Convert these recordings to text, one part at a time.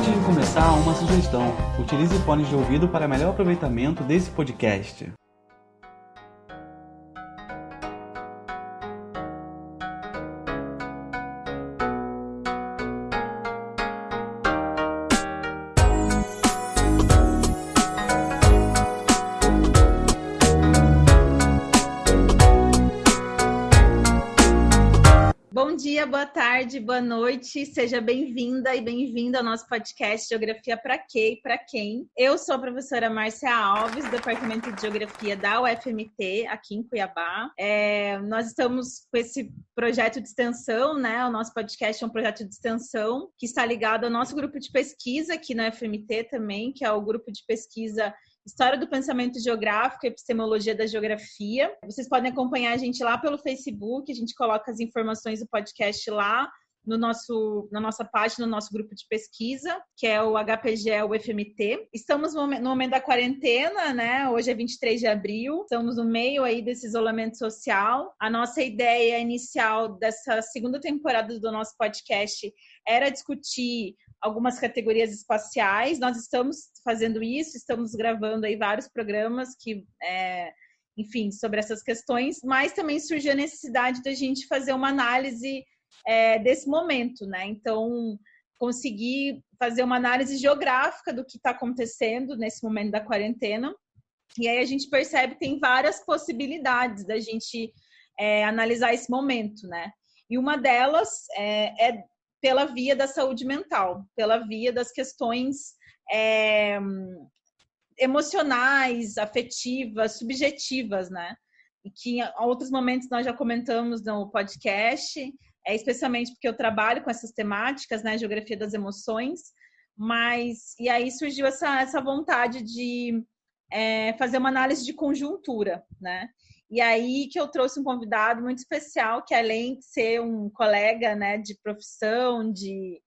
Antes de começar, uma sugestão: utilize fones de ouvido para melhor aproveitamento desse podcast. Bom dia, boa tarde, boa noite, seja bem-vinda e bem-vindo ao nosso podcast Geografia para quê e para quem. Eu sou a professora Márcia Alves, do Departamento de Geografia da UFMT, aqui em Cuiabá. Nós estamos com esse projeto de extensão, né? O nosso podcast é um projeto de extensão que está ligado ao nosso grupo de pesquisa aqui na UFMT também, que é o grupo de pesquisa História do Pensamento Geográfico e Epistemologia da Geografia. Vocês podem acompanhar a gente lá pelo Facebook, a gente coloca as informações do podcast lá na nossa página, no nosso grupo de pesquisa, que é o HPGE UFMT. Estamos no momento da quarentena, né? Hoje é 23 de abril, estamos no meio aí desse isolamento social. A nossa ideia inicial dessa segunda temporada do nosso podcast era discutir algumas categorias espaciais. Nós estamos fazendo isso, estamos gravando aí vários programas enfim, sobre essas questões, mas também surgiu a necessidade da gente fazer uma análise desse momento, né? Então, conseguir fazer uma análise geográfica do que está acontecendo nesse momento da quarentena. E aí a gente percebe que tem várias possibilidades da gente analisar esse momento, né? E uma delas é pela via da saúde mental, pela via das questões emocionais, afetivas, subjetivas, né? E que em outros momentos nós já comentamos no podcast, especialmente porque eu trabalho com essas temáticas, né? Geografia das emoções, e aí surgiu essa vontade de fazer uma análise de conjuntura, né? E aí que eu trouxe um convidado muito especial, que além de ser um colega, né, de profissão, de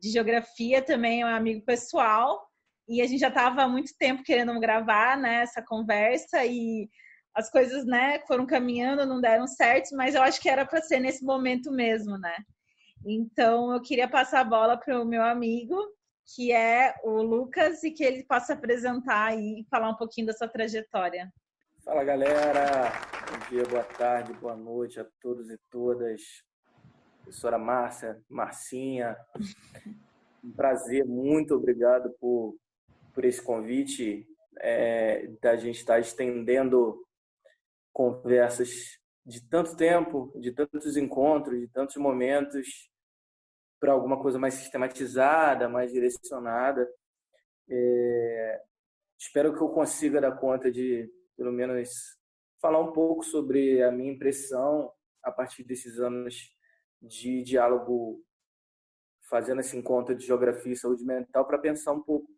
geografia, também é um amigo pessoal. E a gente já estava há muito tempo querendo gravar, né, essa conversa, e as coisas, né, foram caminhando, não deram certo, mas eu acho que era para ser nesse momento mesmo, né? Então, eu queria passar a bola para o meu amigo, que é o Lucas, e que ele possa apresentar e falar um pouquinho da sua trajetória. Fala, galera! Bom dia, boa tarde, boa noite a todos e todas. Professora Márcia, Marcinha, um prazer, muito obrigado por esse convite, da gente estar estendendo conversas de tanto tempo, de tantos encontros, de tantos momentos, para alguma coisa mais sistematizada, mais direcionada. Espero que eu consiga dar conta de, pelo menos, falar um pouco sobre a minha impressão a partir desses anos de diálogo, fazendo esse encontro de geografia e saúde mental, para pensar um pouco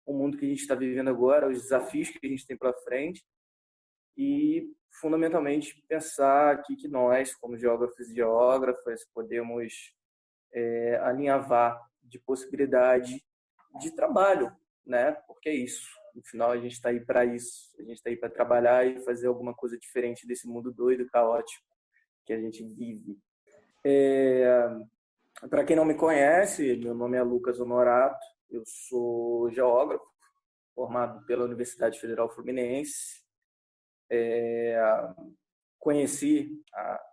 o mundo que a gente está vivendo agora, os desafios que a gente tem pela frente e, fundamentalmente, pensar aqui que nós, como geógrafos e geógrafas, podemos alinhavar de possibilidade de trabalho, né? Porque é isso. No final, a gente está aí para isso. A gente está aí para trabalhar e fazer alguma coisa diferente desse mundo doido, caótico que a gente vive. Para quem não me conhece, meu nome é Lucas Honorato. Eu sou geógrafo, formado pela Universidade Federal Fluminense. Conheci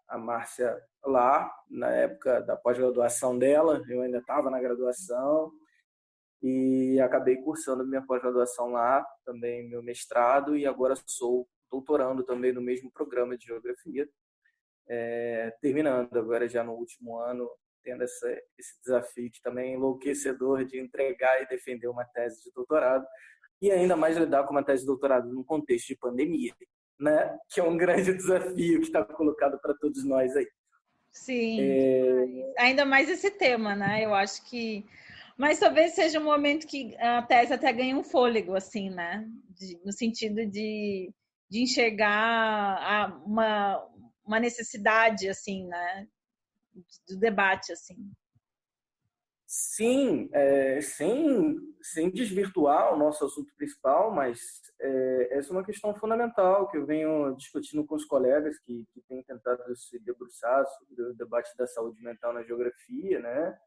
a Márcia lá, na época da pós-graduação dela. Eu ainda estava na graduação e acabei cursando minha pós-graduação lá, também meu mestrado, e agora sou doutorando também no mesmo programa de geografia, terminando agora já no último ano, tendo esse desafio que também é enlouquecedor de entregar e defender uma tese de doutorado, e ainda mais lidar com uma tese de doutorado num contexto de pandemia, né? Que é um grande desafio que está colocado para todos nós aí. Sim, ainda mais esse tema, né? Eu acho que... Mas talvez seja um momento que a tese até ganha um fôlego, assim, né? No sentido de enxergar uma necessidade, assim, né? Do debate, assim. Sim, sem desvirtuar o nosso assunto principal, mas essa é uma questão fundamental que eu venho discutindo com os colegas que têm tentado se debruçar sobre o debate da saúde mental na geografia, né?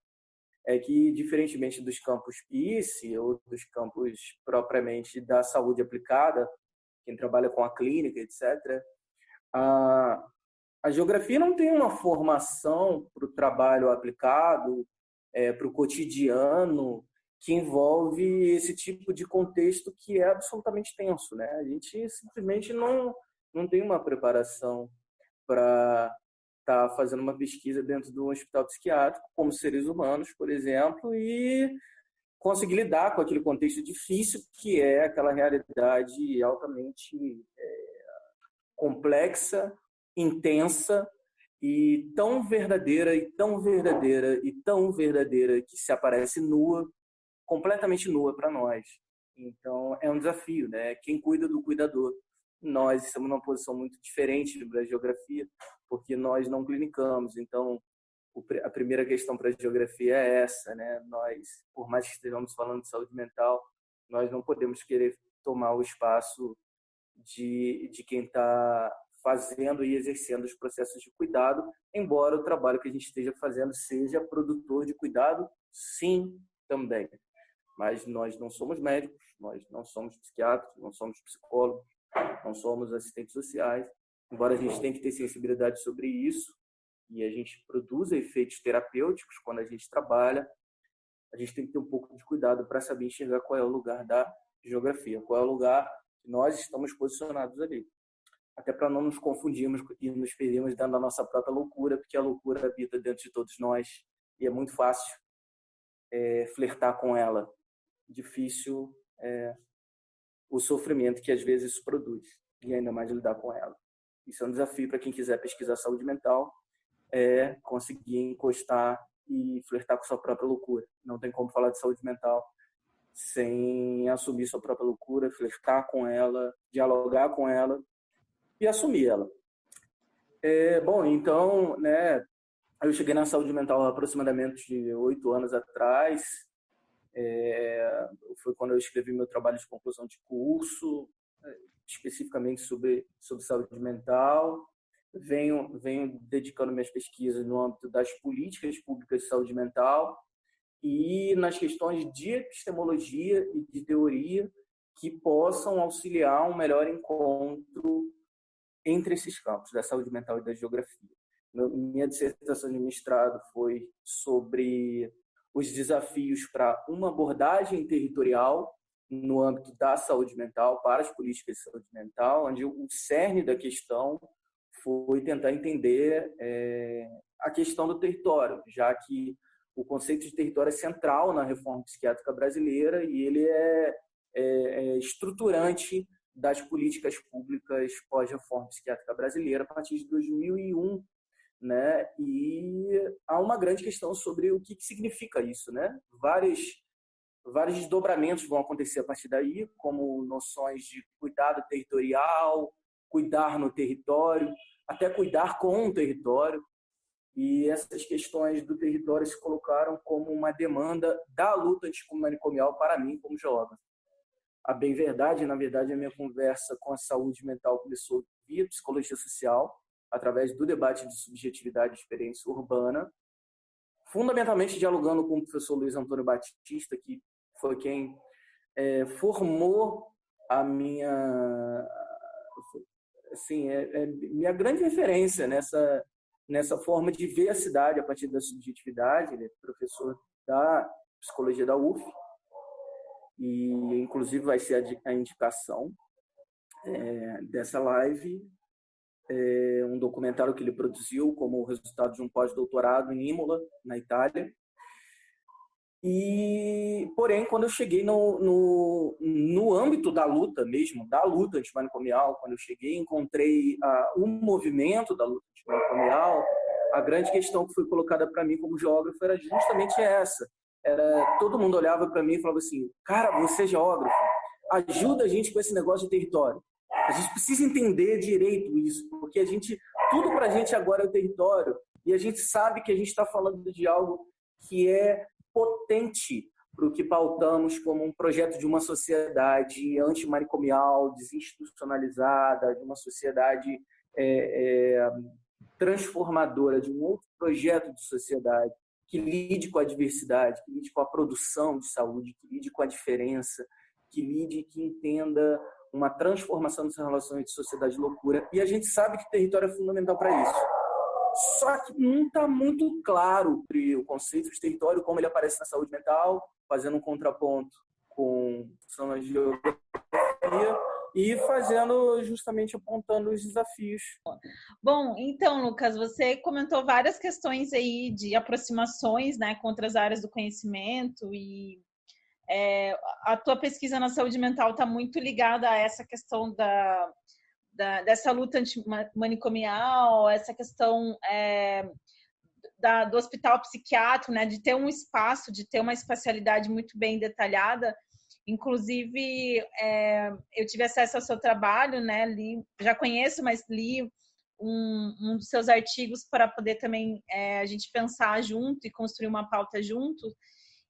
é que, diferentemente dos campos PICE ou dos campos propriamente da saúde aplicada, quem trabalha com a clínica, etc., a geografia não tem uma formação para o trabalho aplicado, para o cotidiano, que envolve esse tipo de contexto que é absolutamente tenso, né? A gente simplesmente não tem uma preparação para estar fazendo uma pesquisa dentro de um hospital psiquiátrico, como seres humanos, por exemplo, e conseguir lidar com aquele contexto difícil que é aquela realidade altamente complexa, intensa e tão verdadeira e tão verdadeira e tão verdadeira que se aparece nua, completamente nua para nós. Então, é um desafio, né? Quem cuida do cuidador. Nós estamos numa posição muito diferente da geografia, porque nós não clinicamos. Então, a primeira questão para a geografia é essa, né? Nós, por mais que estejamos falando de saúde mental, nós não podemos querer tomar o espaço de quem está fazendo e exercendo os processos de cuidado, embora o trabalho que a gente esteja fazendo seja produtor de cuidado, sim, também. Mas nós não somos médicos, nós não somos psiquiatras, não somos psicólogos, não somos assistentes sociais, embora a gente tenha que ter sensibilidade sobre isso e a gente produza efeitos terapêuticos quando a gente trabalha, a gente tem que ter um pouco de cuidado para saber enxergar qual é o lugar da geografia, qual é o lugar que nós estamos posicionados ali. Até para não nos confundirmos e nos perdermos dentro da nossa própria loucura, porque a loucura habita dentro de todos nós e é muito fácil flertar com ela. Difícil o sofrimento que às vezes isso produz e ainda mais lidar com ela. Isso é um desafio para quem quiser pesquisar saúde mental, conseguir encostar e flertar com sua própria loucura. Não tem como falar de saúde mental sem assumir sua própria loucura, flertar com ela, dialogar com ela e assumir ela. Bom, então, né, eu cheguei na saúde mental há aproximadamente de 8 anos atrás. Foi quando eu escrevi meu trabalho de conclusão de curso, especificamente sobre saúde mental. Venho dedicando minhas pesquisas no âmbito das políticas públicas de saúde mental e nas questões de epistemologia e de teoria que possam auxiliar um melhor encontro entre esses campos, da saúde mental e da geografia. Minha dissertação de mestrado foi sobre os desafios para uma abordagem territorial no âmbito da saúde mental, para as políticas de saúde mental, onde o cerne da questão foi tentar entender a questão do território, já que o conceito de território é central na reforma psiquiátrica brasileira e ele é estruturante das políticas públicas pós-reforma psiquiátrica brasileira a partir de 2001, né? E há uma grande questão sobre o que significa isso, né? Vários desdobramentos vão acontecer a partir daí, como noções de cuidado territorial, cuidar no território, até cuidar com o território. E essas questões do território se colocaram como uma demanda da luta antimanicomial para mim como geógrafo. A bem verdade, na verdade, a minha conversa com a saúde mental começou via psicologia social, através do debate de subjetividade e experiência urbana, fundamentalmente dialogando com o professor Luiz Antônio Batista, que foi quem formou a minha, assim, minha grande referência nessa forma de ver a cidade a partir da subjetividade. Ele é professor da psicologia da UF, e inclusive vai ser a indicação dessa live, um documentário que ele produziu como resultado de um pós-doutorado em Imola, na Itália. Porém, quando eu cheguei no âmbito da luta mesmo, da luta antimanicomial, quando eu cheguei, encontrei um movimento da luta antimanicomial, a grande questão que foi colocada para mim como geógrafo era justamente essa. Todo mundo olhava para mim e falava assim: cara, você é geógrafo, ajuda a gente com esse negócio de território. A gente precisa entender direito isso, porque tudo para a gente agora é o território, e a gente sabe que a gente está falando de algo que é potente para o que pautamos como um projeto de uma sociedade antimanicomial, desinstitucionalizada, de uma sociedade transformadora, de um outro projeto de sociedade. que lide com a diversidade, que lide com a produção de saúde, que lide com a diferença, que lide e que entenda uma transformação dessas relações de sociedade loucura. E a gente sabe que o território é fundamental para isso. Só que não está muito claro o conceito de território, como ele aparece na saúde mental, fazendo um contraponto com a geografia e fazendo, justamente apontando os desafios. Bom, então, Lucas, você comentou várias questões aí de aproximações, né, com outras áreas do conhecimento e a tua pesquisa na saúde mental está muito ligada a essa questão dessa luta antimanicomial, essa questão do hospital psiquiátrico, né, de ter um espaço, de ter uma espacialidade muito bem detalhada. Inclusive, eu tive acesso ao seu trabalho, né, já conheço, mas li um dos seus artigos para poder também a gente pensar junto e construir uma pauta junto.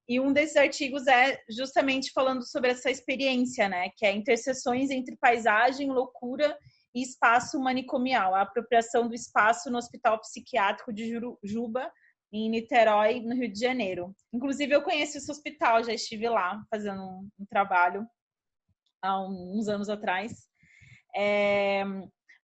E um desses artigos é justamente falando sobre essa experiência, né, que é interseções entre paisagem, loucura e espaço manicomial, a apropriação do espaço no Hospital Psiquiátrico de Jurujuba, em Niterói, no Rio de Janeiro. Inclusive, eu conheço esse hospital, já estive lá fazendo um trabalho há uns anos atrás.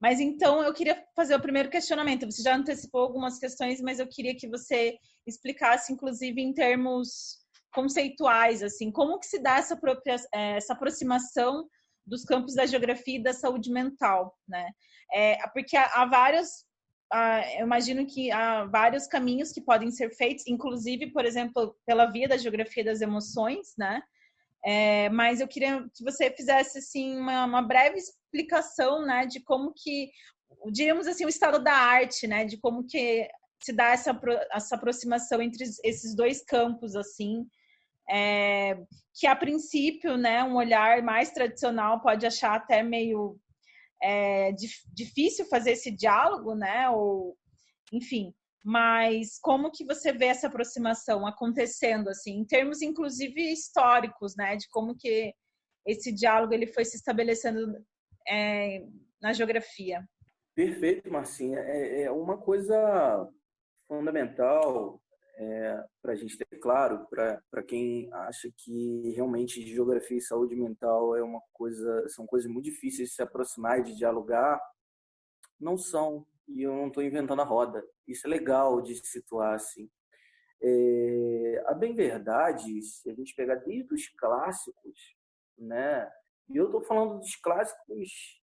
Mas então, eu queria fazer o primeiro questionamento. Você já antecipou algumas questões, mas eu queria que você explicasse, inclusive, em termos conceituais, assim, como que se dá essa aproximação dos campos da geografia e da saúde mental, né? Porque há vários, eu imagino que há vários caminhos que podem ser feitos, inclusive, por exemplo, pela via da geografia das emoções, né? Mas eu queria que você fizesse, assim, uma breve explicação, né, de como que, diríamos assim, o estado da arte, né, de como que se dá essa aproximação entre esses dois campos, assim, que a princípio, né, um olhar mais tradicional pode achar até meio difícil fazer esse diálogo, né, ou, enfim, mas como que você vê essa aproximação acontecendo, assim, em termos, inclusive, históricos, né, de como que esse diálogo ele foi se estabelecendo na geografia? Perfeito, Marcinha. É uma coisa fundamental para a gente ter claro, para quem acha que realmente geografia e saúde mental são coisas muito difíceis de se aproximar e de dialogar, não são. E eu não estou inventando a roda. Isso é legal de se situar assim. A bem verdade, se a gente pegar desde os clássicos, né? E eu estou falando dos clássicos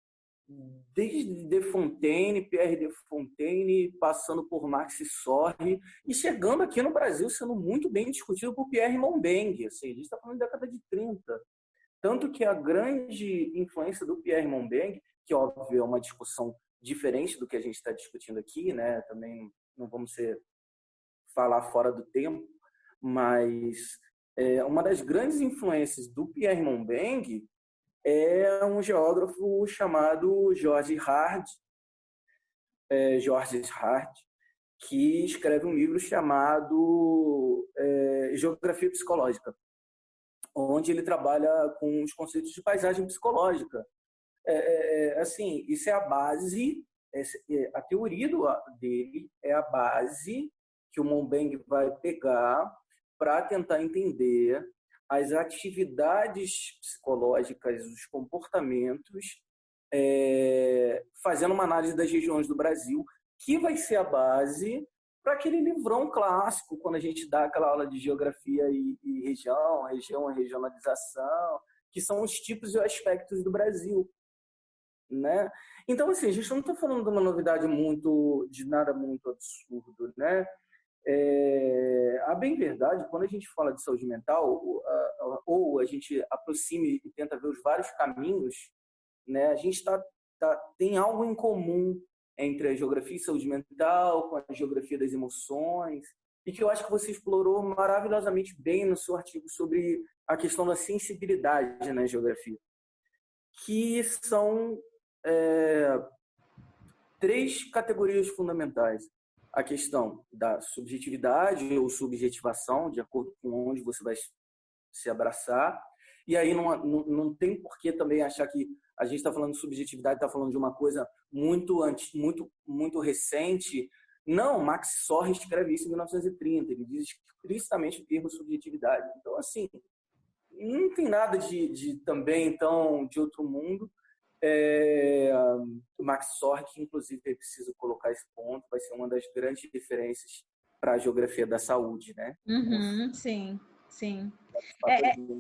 desde De Fontaine, Pierre de Fontaine, passando por Max Sorge e chegando aqui no Brasil sendo muito bem discutido por Pierre Monbeng. Assim, a gente está falando da década de 30. Tanto que a grande influência do Pierre Monbeng, que óbvio é uma discussão diferente do que a gente está discutindo aqui, né? Também não vamos falar fora do tempo, mas uma das grandes influências do Pierre Monbeng é um geógrafo chamado Georges Hard, que escreve um livro chamado Geografia Psicológica, onde ele trabalha com os conceitos de paisagem psicológica. Assim, isso é a base, a teoria dele é a base que o Monbeng vai pegar para tentar entender as atividades psicológicas, os comportamentos, fazendo uma análise das regiões do Brasil, que vai ser a base para aquele livrão clássico, quando a gente dá aquela aula de geografia e regionalização, que são os tipos e aspectos do Brasil, né? Então, assim, a gente não está falando de uma novidade de nada muito absurdo, né? A bem verdade, quando a gente fala de saúde mental, ou a gente aproxima e tenta ver os vários caminhos, né, a gente tem algo em comum entre a geografia e saúde mental, com a geografia das emoções, e que eu acho que você explorou maravilhosamente bem no seu artigo sobre a questão da sensibilidade na geografia, que são 3 categorias fundamentais. A questão da subjetividade ou subjetivação, de acordo com onde você vai se abraçar. E aí não tem por que também achar que a gente está falando de subjetividade, está falando de uma coisa muito recente, Não, Max Sor escreve isso em 1930, ele diz explicitamente o termo subjetividade. Então, assim, não tem nada de também, então, de outro mundo. O Max Sor, que inclusive é preciso colocar esse ponto, vai ser uma das grandes referências para a geografia da saúde, né? Uhum, sim, sim.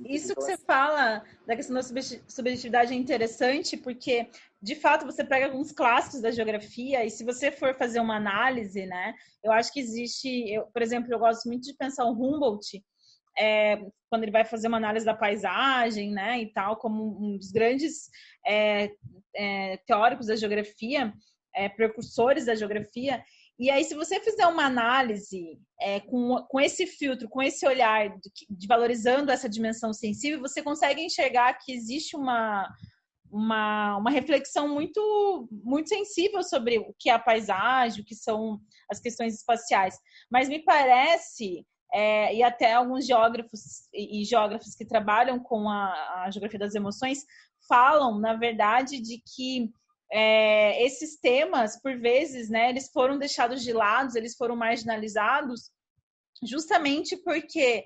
Isso que Então, você assim, fala da questão da subjetividade é interessante, porque, de fato, você pega alguns clássicos da geografia, e se você for fazer uma análise, né, eu acho que existe, por exemplo, eu gosto muito de pensar o Humboldt, quando ele vai fazer uma análise da paisagem, né, e tal, como um dos grandes teóricos da geografia, precursores da geografia. E aí, se você fizer uma análise com esse filtro, com esse olhar de valorizando essa dimensão sensível, você consegue enxergar que existe uma reflexão muito, muito sensível sobre o que é a paisagem, o que são as questões espaciais. Mas me parece, e até alguns geógrafos e geógrafos que trabalham com a geografia das emoções falam, na verdade, de que esses temas, por vezes, né, eles foram deixados de lado, eles foram marginalizados, justamente porque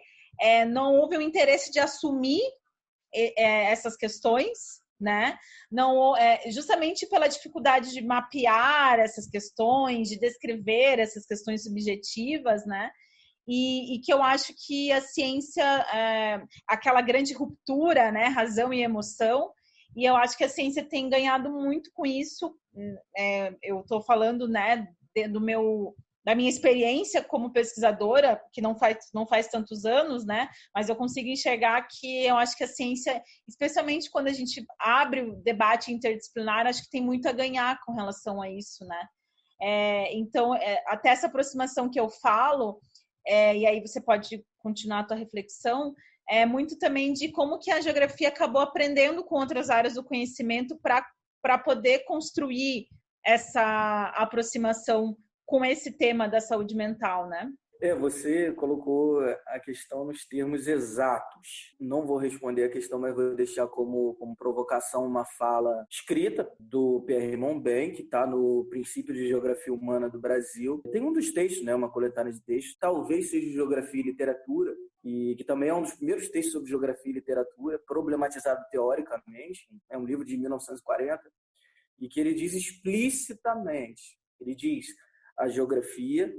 não houve o interesse de assumir essas questões, né? Não, justamente pela dificuldade de mapear essas questões, de descrever essas questões subjetivas, né? E que eu acho que a ciência, aquela grande ruptura, né, razão e emoção, e eu acho que a ciência tem ganhado muito com isso. Eu estou falando, né, da minha experiência como pesquisadora, que não faz tantos anos, né, mas eu consigo enxergar que eu acho que a ciência, especialmente quando a gente abre o debate interdisciplinar, acho que tem muito a ganhar com relação a isso, né. Então, até essa aproximação que eu falo, e aí você pode continuar a tua reflexão, muito também de como que a geografia acabou aprendendo com outras áreas do conhecimento para poder construir essa aproximação com esse tema da saúde mental, né? Você colocou a questão nos termos exatos. Não vou responder a questão, mas vou deixar como provocação uma fala escrita do Pierre Monben, que está no Princípio de Geografia Humana do Brasil. Tem um dos textos, né, uma coletânea de textos, talvez seja Geografia e Literatura, e que também é um dos primeiros textos sobre geografia e literatura, problematizado teoricamente. É um livro de 1940, e que ele diz explicitamente, ele diz, a geografia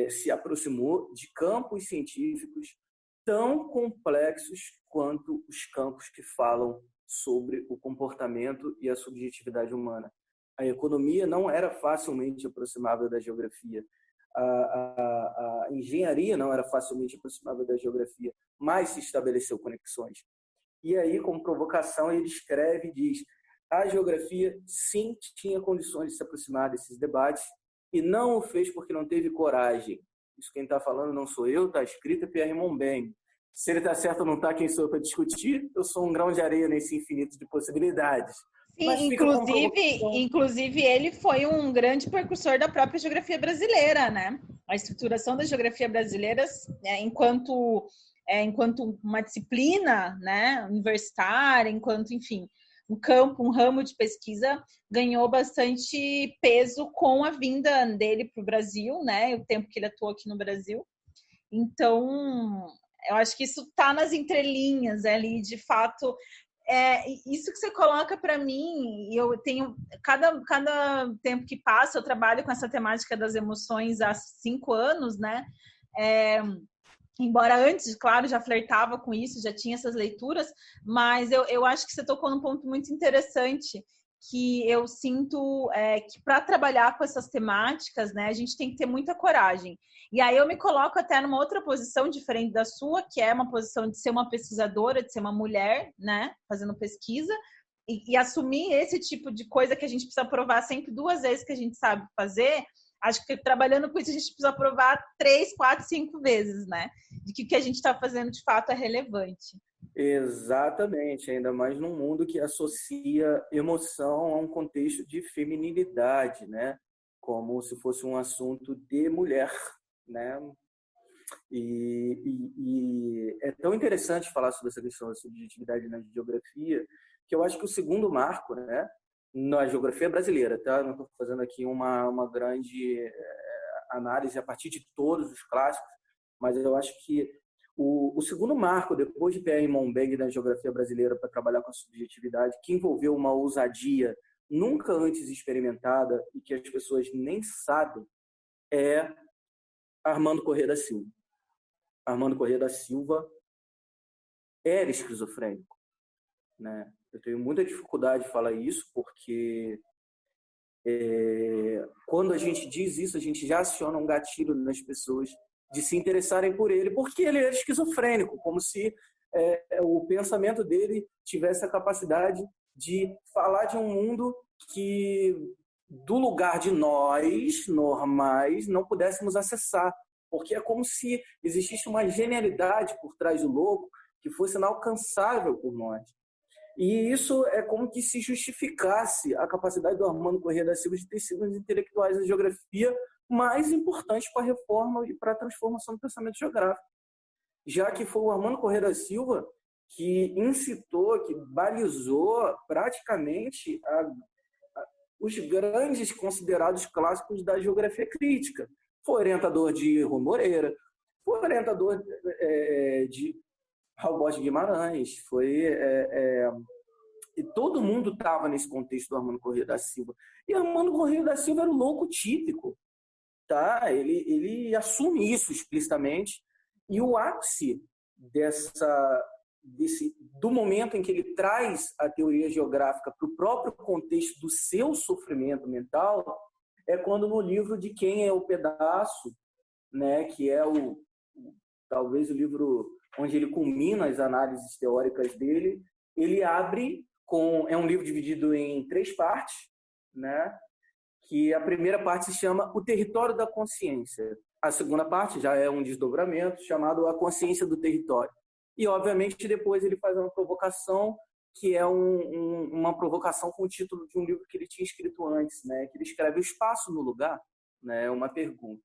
se aproximou de campos científicos tão complexos quanto os campos que falam sobre o comportamento e a subjetividade humana. A economia não era facilmente aproximável da geografia. A engenharia não era facilmente aproximável da geografia, mas se estabeleceu conexões. E aí, como provocação, ele escreve e diz: a geografia sim tinha condições de se aproximar desses debates, e não o fez porque não teve coragem. Isso quem está falando não sou eu, está escrito é Pierre Monben. Se ele está certo ou não está, quem sou eu para discutir? Eu sou um grão de areia nesse infinito de possibilidades. Sim, inclusive ele foi um grande precursor da própria geografia brasileira, né? A estruturação da geografia brasileira, enquanto uma disciplina, né, universitária, enquanto, enfim, um ramo de pesquisa, ganhou bastante peso com a vinda dele para o Brasil, né? O tempo que ele atuou aqui no Brasil. Então, eu acho que isso está nas entrelinhas ali, de fato. Isso que você coloca para mim, e eu tenho cada tempo que passa, eu trabalho com essa temática das emoções há 5 anos, né? Embora antes, claro, já flertava com isso, já tinha essas leituras, mas eu acho que você tocou num ponto muito interessante, que eu sinto que para trabalhar com essas temáticas, né, a gente tem que ter muita coragem. E aí eu me coloco até numa outra posição diferente da sua, que é uma posição de ser uma pesquisadora, de ser uma mulher, né, fazendo pesquisa, e assumir esse tipo de coisa que a gente precisa provar sempre 2 vezes que a gente sabe fazer. Acho que trabalhando com isso a gente precisa provar 3, 4, 5 vezes, né? De que o que a gente está fazendo de fato é relevante. Exatamente, ainda mais num mundo que associa emoção a um contexto de feminilidade, né? Como se fosse um assunto de mulher, né? E é tão interessante falar sobre essa questão da subjetividade na geografia, que eu acho que o segundo marco, né, na geografia brasileira, tá? Não estou fazendo aqui uma grande análise a partir de todos os clássicos, mas eu acho que o segundo marco, depois de Pierre Monbeg na geografia brasileira para trabalhar com a subjetividade, que envolveu uma ousadia nunca antes experimentada e que as pessoas nem sabem, é Armando Corrêa da Silva. Armando Corrêa da Silva era esquizofrênico, né? Eu tenho muita dificuldade de falar isso, porque quando a gente diz isso, a gente já aciona um gatilho nas pessoas de se interessarem por ele, porque ele era esquizofrênico, como se o pensamento dele tivesse a capacidade de falar de um mundo que, do lugar de nós, normais, não pudéssemos acessar, porque é como se existisse uma genialidade por trás do louco que fosse inalcançável por nós. E isso é como que se justificasse a capacidade do Armando Corrêa da Silva de ter sido um dos intelectuais da geografia mais importantes para a reforma e para a transformação do pensamento geográfico. Já que foi o Armando Corrêa da Silva que incitou, que balizou praticamente os grandes considerados clássicos da geografia crítica. Foi orientador de Rui Moreira, foi orientador de Raul Borges de Guimarães, e todo mundo estava nesse contexto do Armando Corrêa da Silva. E Armando Corrêa da Silva era o louco típico, tá? Ele assume isso explicitamente, e o ápice do momento em que ele traz a teoria geográfica para o próprio contexto do seu sofrimento mental é quando no livro De Quem é o Pedaço, né, que é talvez o livro onde ele culmina as análises teóricas dele, ele abre é um livro dividido em 3 partes, né, que a primeira parte se chama O Território da Consciência. A segunda parte já é um desdobramento chamado A Consciência do Território. E, obviamente, depois ele faz uma provocação, que é uma provocação com o título de um livro que ele tinha escrito antes, né? Que ele escreve O Espaço no Lugar, né? Uma pergunta.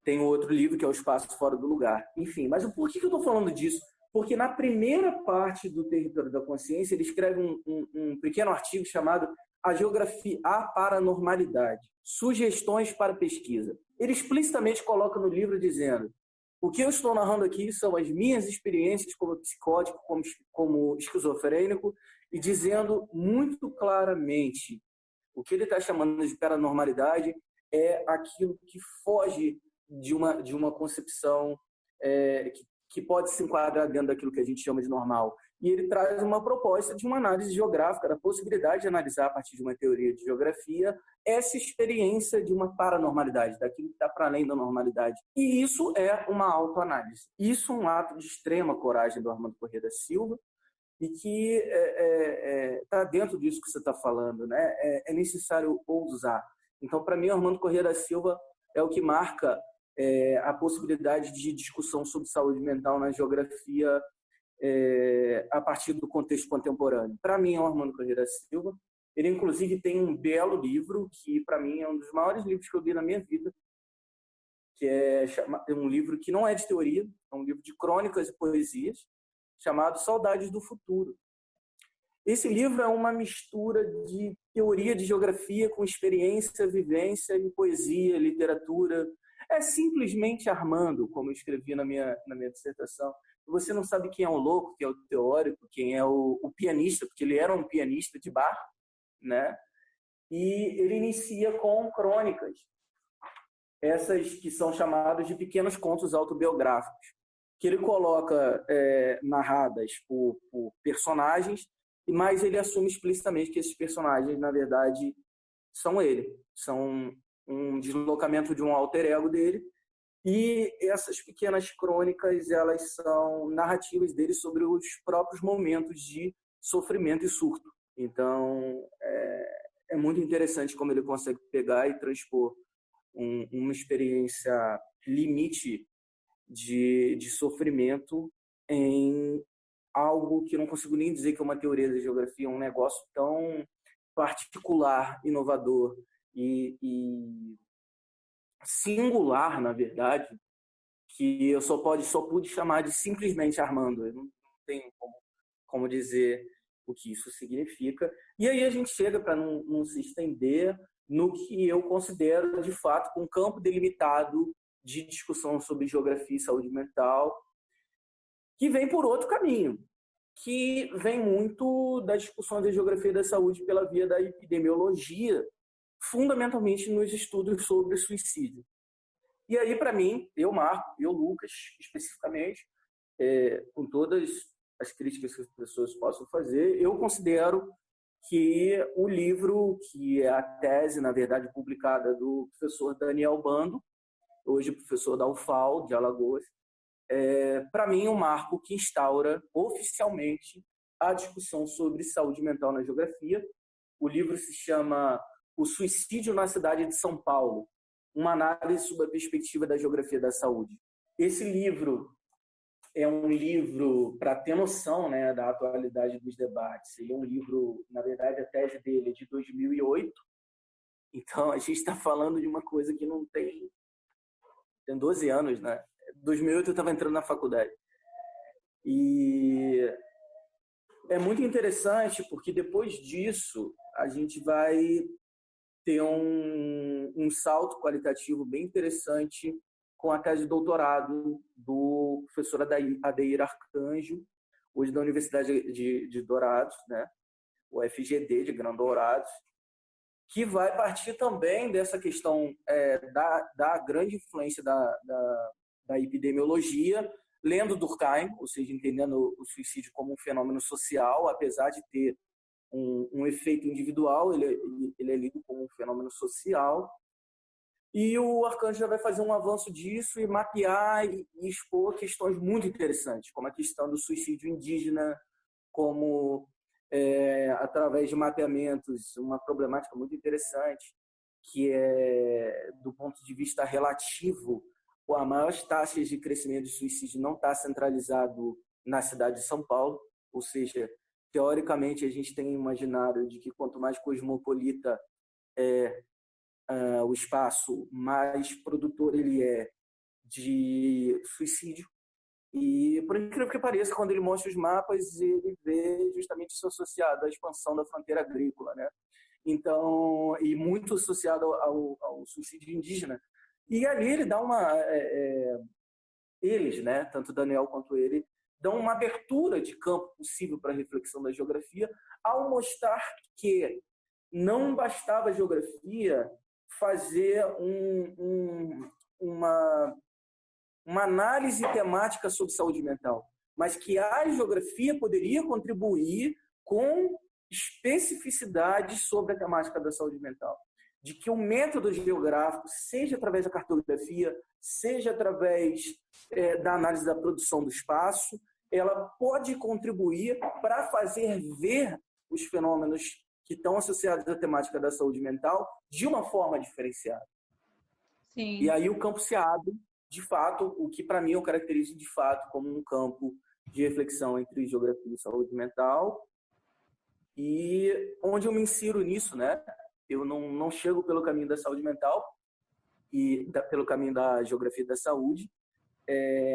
Tem outro livro que é O Espaço Fora do Lugar. Enfim, mas por que eu estou falando disso? Porque na primeira parte do Território da Consciência ele escreve um pequeno artigo chamado A Geografia, a Paranormalidade, Sugestões para Pesquisa. Ele explicitamente coloca no livro dizendo: o que eu estou narrando aqui são as minhas experiências como psicótico, como esquizofrênico, e dizendo muito claramente o que ele está chamando de paranormalidade é aquilo que foge de uma concepção que pode se enquadrar dentro daquilo que a gente chama de normal. E ele traz uma proposta de uma análise geográfica, da possibilidade de analisar a partir de uma teoria de geografia essa experiência de uma paranormalidade, daquilo que está para além da normalidade. E isso é uma autoanálise. Isso é um ato de extrema coragem do Armando Corrêa da Silva e que está dentro disso que você está falando, né? É necessário ousar. Então, para mim, o Armando Corrêa da Silva é o que marca a possibilidade de discussão sobre saúde mental na geografia a partir do contexto contemporâneo. Para mim, é o Armando Corrêa da Silva. Ele, inclusive, tem um belo livro, que, para mim, é um dos maiores livros que eu li na minha vida, que é um livro que não é de teoria, é um livro de crônicas e poesias, chamado Saudades do Futuro. Esse livro é uma mistura de teoria de geografia com experiência, vivência e poesia, literatura. É simplesmente Armando, como eu escrevi na minha dissertação. Você não sabe quem é o louco, quem é o teórico, quem é o pianista, porque ele era um pianista de bar, né? E ele inicia com crônicas, essas que são chamadas de pequenos contos autobiográficos, que ele coloca narradas por personagens, mas ele assume explicitamente que esses personagens, na verdade, são ele, são um deslocamento de um alter ego dele. E essas pequenas crônicas, elas são narrativas dele sobre os próprios momentos de sofrimento e surto. Então, é muito interessante como ele consegue pegar e transpor uma experiência limite de sofrimento em algo que eu não consigo nem dizer que é uma teoria da geografia, um negócio tão particular, inovador e singular, na verdade, que eu só pude chamar de simplesmente Armando. Eu não tenho como dizer o que isso significa. E aí a gente chega, para não se estender, no que eu considero, de fato, um campo delimitado de discussão sobre geografia e saúde mental, que vem por outro caminho, que vem muito da discussão da geografia da saúde pela via da epidemiologia, fundamentalmente nos estudos sobre suicídio. E aí, para mim, eu, Lucas, especificamente, com todas as críticas que as pessoas possam fazer, eu considero que o livro, que é a tese, na verdade, publicada do professor Daniel Bando, hoje professor da UFAL, de Alagoas, para mim, um marco que instaura oficialmente a discussão sobre saúde mental na geografia. O livro se chama O Suicídio na Cidade de São Paulo, uma análise sobre a perspectiva da geografia da saúde. Esse livro é um livro, para ter noção, né, da atualidade dos debates, ele é um livro, na verdade, a tese dele é de 2008, então a gente está falando de uma coisa que não tem 12 anos, né? 2008 eu estava entrando na faculdade. E é muito interessante porque depois disso a gente vai ter um salto qualitativo bem interessante com a tese de doutorado do professor Adair Arcanjo, hoje da Universidade de Dourados, né? O FGD de Grande Dourados, que vai partir também dessa questão da grande influência da epidemiologia, lendo Durkheim, ou seja, entendendo o suicídio como um fenômeno social, apesar de ter um efeito individual, ele é lido como um fenômeno social. E o Arcanjo já vai fazer um avanço disso e mapear e expor questões muito interessantes, como a questão do suicídio indígena, como, através de mapeamentos, uma problemática muito interessante, que é, do ponto de vista relativo, a maiores taxas de crescimento de suicídio não está centralizado na cidade de São Paulo, ou seja, teoricamente a gente tem um imaginário de que quanto mais cosmopolita o espaço, mais produtor ele é de suicídio. E, por incrível que pareça, quando ele mostra os mapas, ele vê justamente isso associado à expansão da fronteira agrícola, né? Então, e muito associado ao suicídio indígena. E ali ele dá eles, né, tanto Daniel quanto ele, dão uma abertura de campo possível para a reflexão da geografia, ao mostrar que não bastava a geografia fazer uma análise temática sobre saúde mental, mas que a geografia poderia contribuir com especificidades sobre a temática da saúde mental. De que o método geográfico, seja através da cartografia, seja através da análise da produção do espaço, ela pode contribuir para fazer ver os fenômenos que estão associados à temática da saúde mental de uma forma diferenciada. Sim. E aí o campo se abre, de fato, o que para mim eu caracterizo de fato como um campo de reflexão entre geografia e saúde mental, e onde eu me insiro nisso, né? Eu não chego pelo caminho da saúde mental e pelo caminho da geografia da saúde.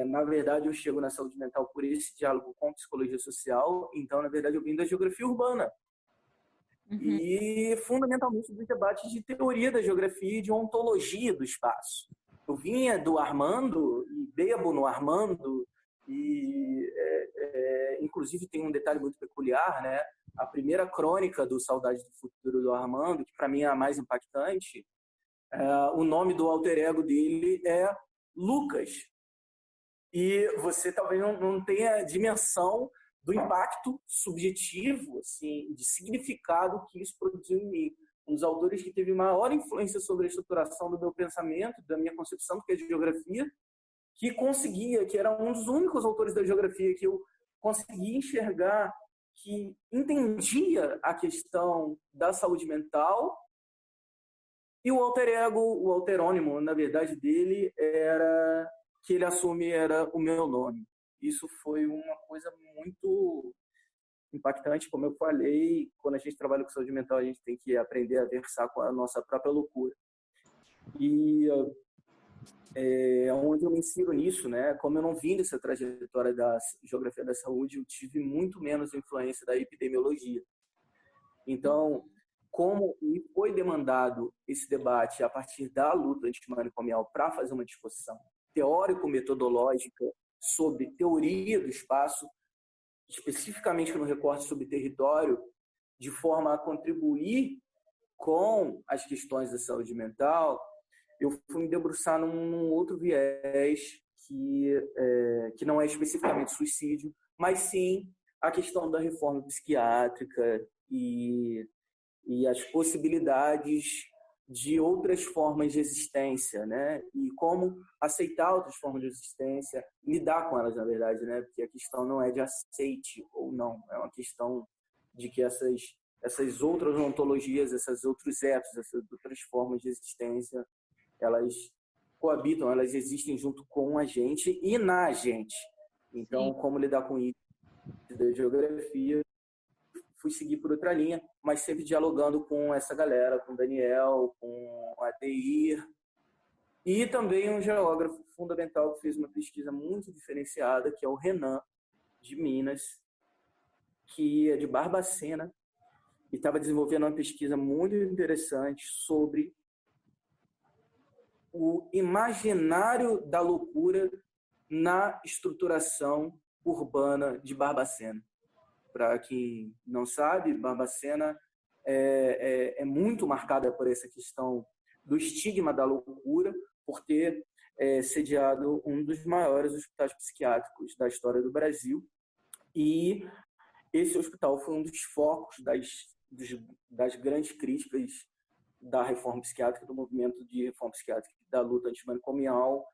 Na verdade, eu chego na saúde mental por esse diálogo com a psicologia social. Então, na verdade, eu vim da geografia urbana. Uhum. E, fundamentalmente, dos debates de teoria da geografia e de ontologia do espaço. Eu vinha do Armando, e bebo no Armando, e, inclusive, tem um detalhe muito peculiar, né? A primeira crônica do Saudade do Futuro do Armando, que para mim é a mais impactante, o nome do alter ego dele é Lucas. E você talvez não tenha a dimensão do impacto subjetivo, assim, de significado que isso produziu em mim. Um dos autores que teve maior influência sobre a estruturação do meu pensamento, da minha concepção do que é geografia, que era um dos únicos autores da geografia que eu consegui enxergar, que entendia a questão da saúde mental, e o alter ego, o alterônimo, na verdade, dele era que ele assume era o meu nome. Isso foi uma coisa muito impactante, como eu falei, quando a gente trabalha com saúde mental, a gente tem que aprender a versar com a nossa própria loucura. E onde eu me insiro nisso, né? Como eu não vim dessa trajetória da geografia da saúde, eu tive muito menos influência da epidemiologia. Então, como foi demandado esse debate a partir da luta antimanicomial para fazer uma discussão teórico-metodológica sobre teoria do espaço, especificamente no recorte sobre território, de forma a contribuir com as questões da saúde mental, eu fui me debruçar num outro viés que não é especificamente suicídio, mas sim a questão da reforma psiquiátrica e as possibilidades de outras formas de existência, né? E como aceitar outras formas de existência, lidar com elas, na verdade, né? Porque a questão não é de aceite ou não, é uma questão de que essas outras ontologias, esses outros ethos, essas outras formas de existência, elas coabitam, elas existem junto com a gente e na gente. Então, como lidar com isso da geografia, fui seguir por outra linha, mas sempre dialogando com essa galera, com o Daniel, com a Adeir, e também um geógrafo fundamental que fez uma pesquisa muito diferenciada, que é o Renan, de Minas, que é de Barbacena, e estava desenvolvendo uma pesquisa muito interessante sobre o imaginário da loucura na estruturação urbana de Barbacena. Para quem não sabe, Barbacena é muito marcada por essa questão do estigma da loucura, por ter sediado um dos maiores hospitais psiquiátricos da história do Brasil. E esse hospital foi um dos focos das grandes críticas da reforma psiquiátrica, do movimento de reforma psiquiátrica, da luta antimanicomial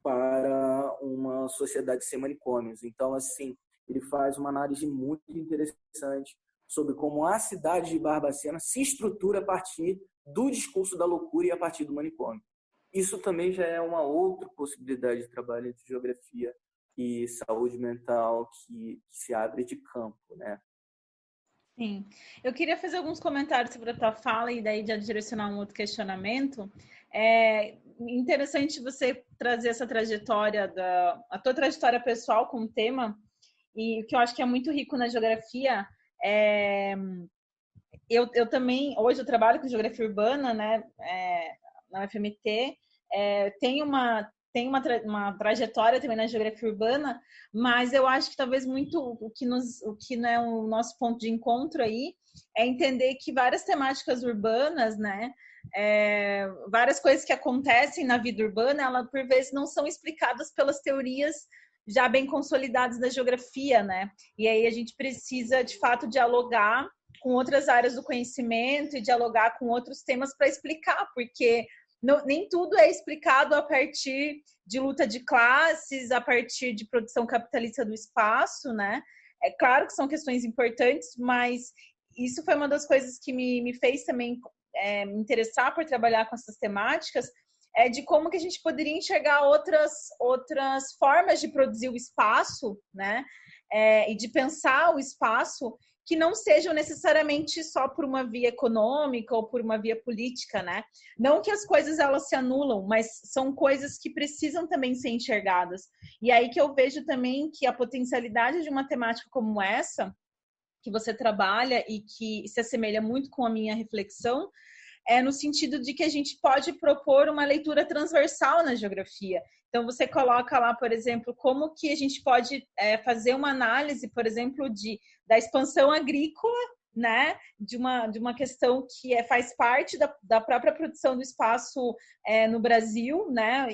para uma sociedade sem manicômios. Então, assim, ele faz uma análise muito interessante sobre como a cidade de Barbacena se estrutura a partir do discurso da loucura e a partir do manicômio. Isso também já é uma outra possibilidade de trabalho entre geografia e saúde mental que se abre de campo, né? Sim. Eu queria fazer alguns comentários sobre a tua fala e daí já direcionar um outro questionamento. É interessante você trazer essa trajetória, a tua trajetória pessoal com o tema, e o que eu acho que é muito rico na geografia eu também, hoje eu trabalho com geografia urbana, né, na UFMT, tem uma trajetória também na geografia urbana, mas eu acho que talvez muito o que não é o nosso ponto de encontro aí é entender que várias temáticas urbanas, né, várias coisas que acontecem na vida urbana, elas por vezes não são explicadas pelas teorias já bem consolidadas da geografia, né? E aí a gente precisa, de fato, dialogar com outras áreas do conhecimento e dialogar com outros temas para explicar, porque nem tudo é explicado a partir de luta de classes, a partir de produção capitalista do espaço, né? É claro que são questões importantes, mas isso foi uma das coisas que me fez também me interessar por trabalhar com essas temáticas, de como que a gente poderia enxergar outras formas de produzir o espaço, né? E de pensar o espaço que não sejam necessariamente só por uma via econômica ou por uma via política, né? Não que as coisas elas se anulam, mas são coisas que precisam também ser enxergadas. E aí que eu vejo também que a potencialidade de uma temática como essa, que você trabalha e que se assemelha muito com a minha reflexão, no sentido de que a gente pode propor uma leitura transversal na geografia. Então, você coloca lá, por exemplo, como que a gente pode fazer uma análise, por exemplo, da expansão agrícola, né, de uma questão que faz parte da própria produção do espaço no Brasil, né,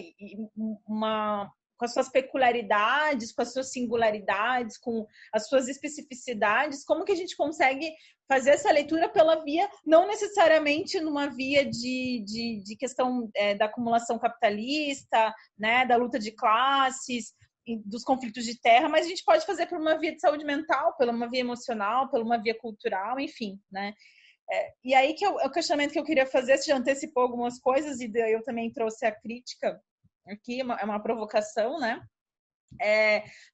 com as suas peculiaridades, com as suas singularidades, com as suas especificidades, como que a gente consegue fazer essa leitura pela via, não necessariamente numa via de questão da acumulação capitalista, né, da luta de classes, dos conflitos de terra, mas a gente pode fazer por uma via de saúde mental, pela uma via emocional, pela uma via cultural, enfim, né? E aí que o questionamento que eu queria fazer, você já antecipou algumas coisas e eu também trouxe a crítica aqui, é uma provocação, né?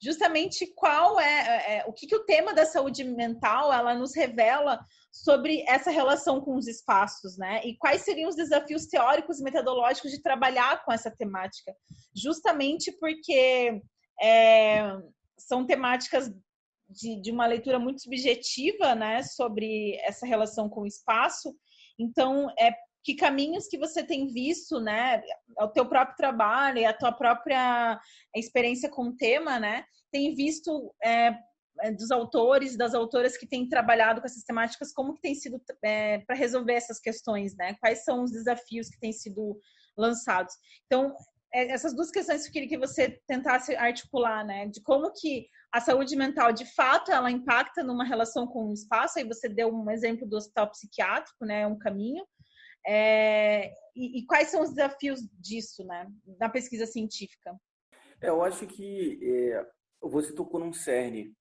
Justamente o que o tema da saúde mental ela nos revela sobre essa relação com os espaços, né? E quais seriam os desafios teóricos e metodológicos de trabalhar com essa temática? Justamente porque são temáticas de uma leitura muito subjetiva, né, sobre essa relação com o espaço, Então, que caminhos que você tem visto, né, o teu próprio trabalho e a tua própria experiência com o tema, né, tem visto dos autores, das autoras que têm trabalhado com essas temáticas, como que tem sido para resolver essas questões, né? Quais são os desafios que têm sido lançados? Então, essas duas questões que eu queria que você tentasse articular, né? De como que a saúde mental, de fato, ela impacta numa relação com o espaço. Aí você deu um exemplo do hospital psiquiátrico, né? Um caminho. E quais são os desafios disso, né? Na pesquisa científica? Eu acho que você tocou num cerne.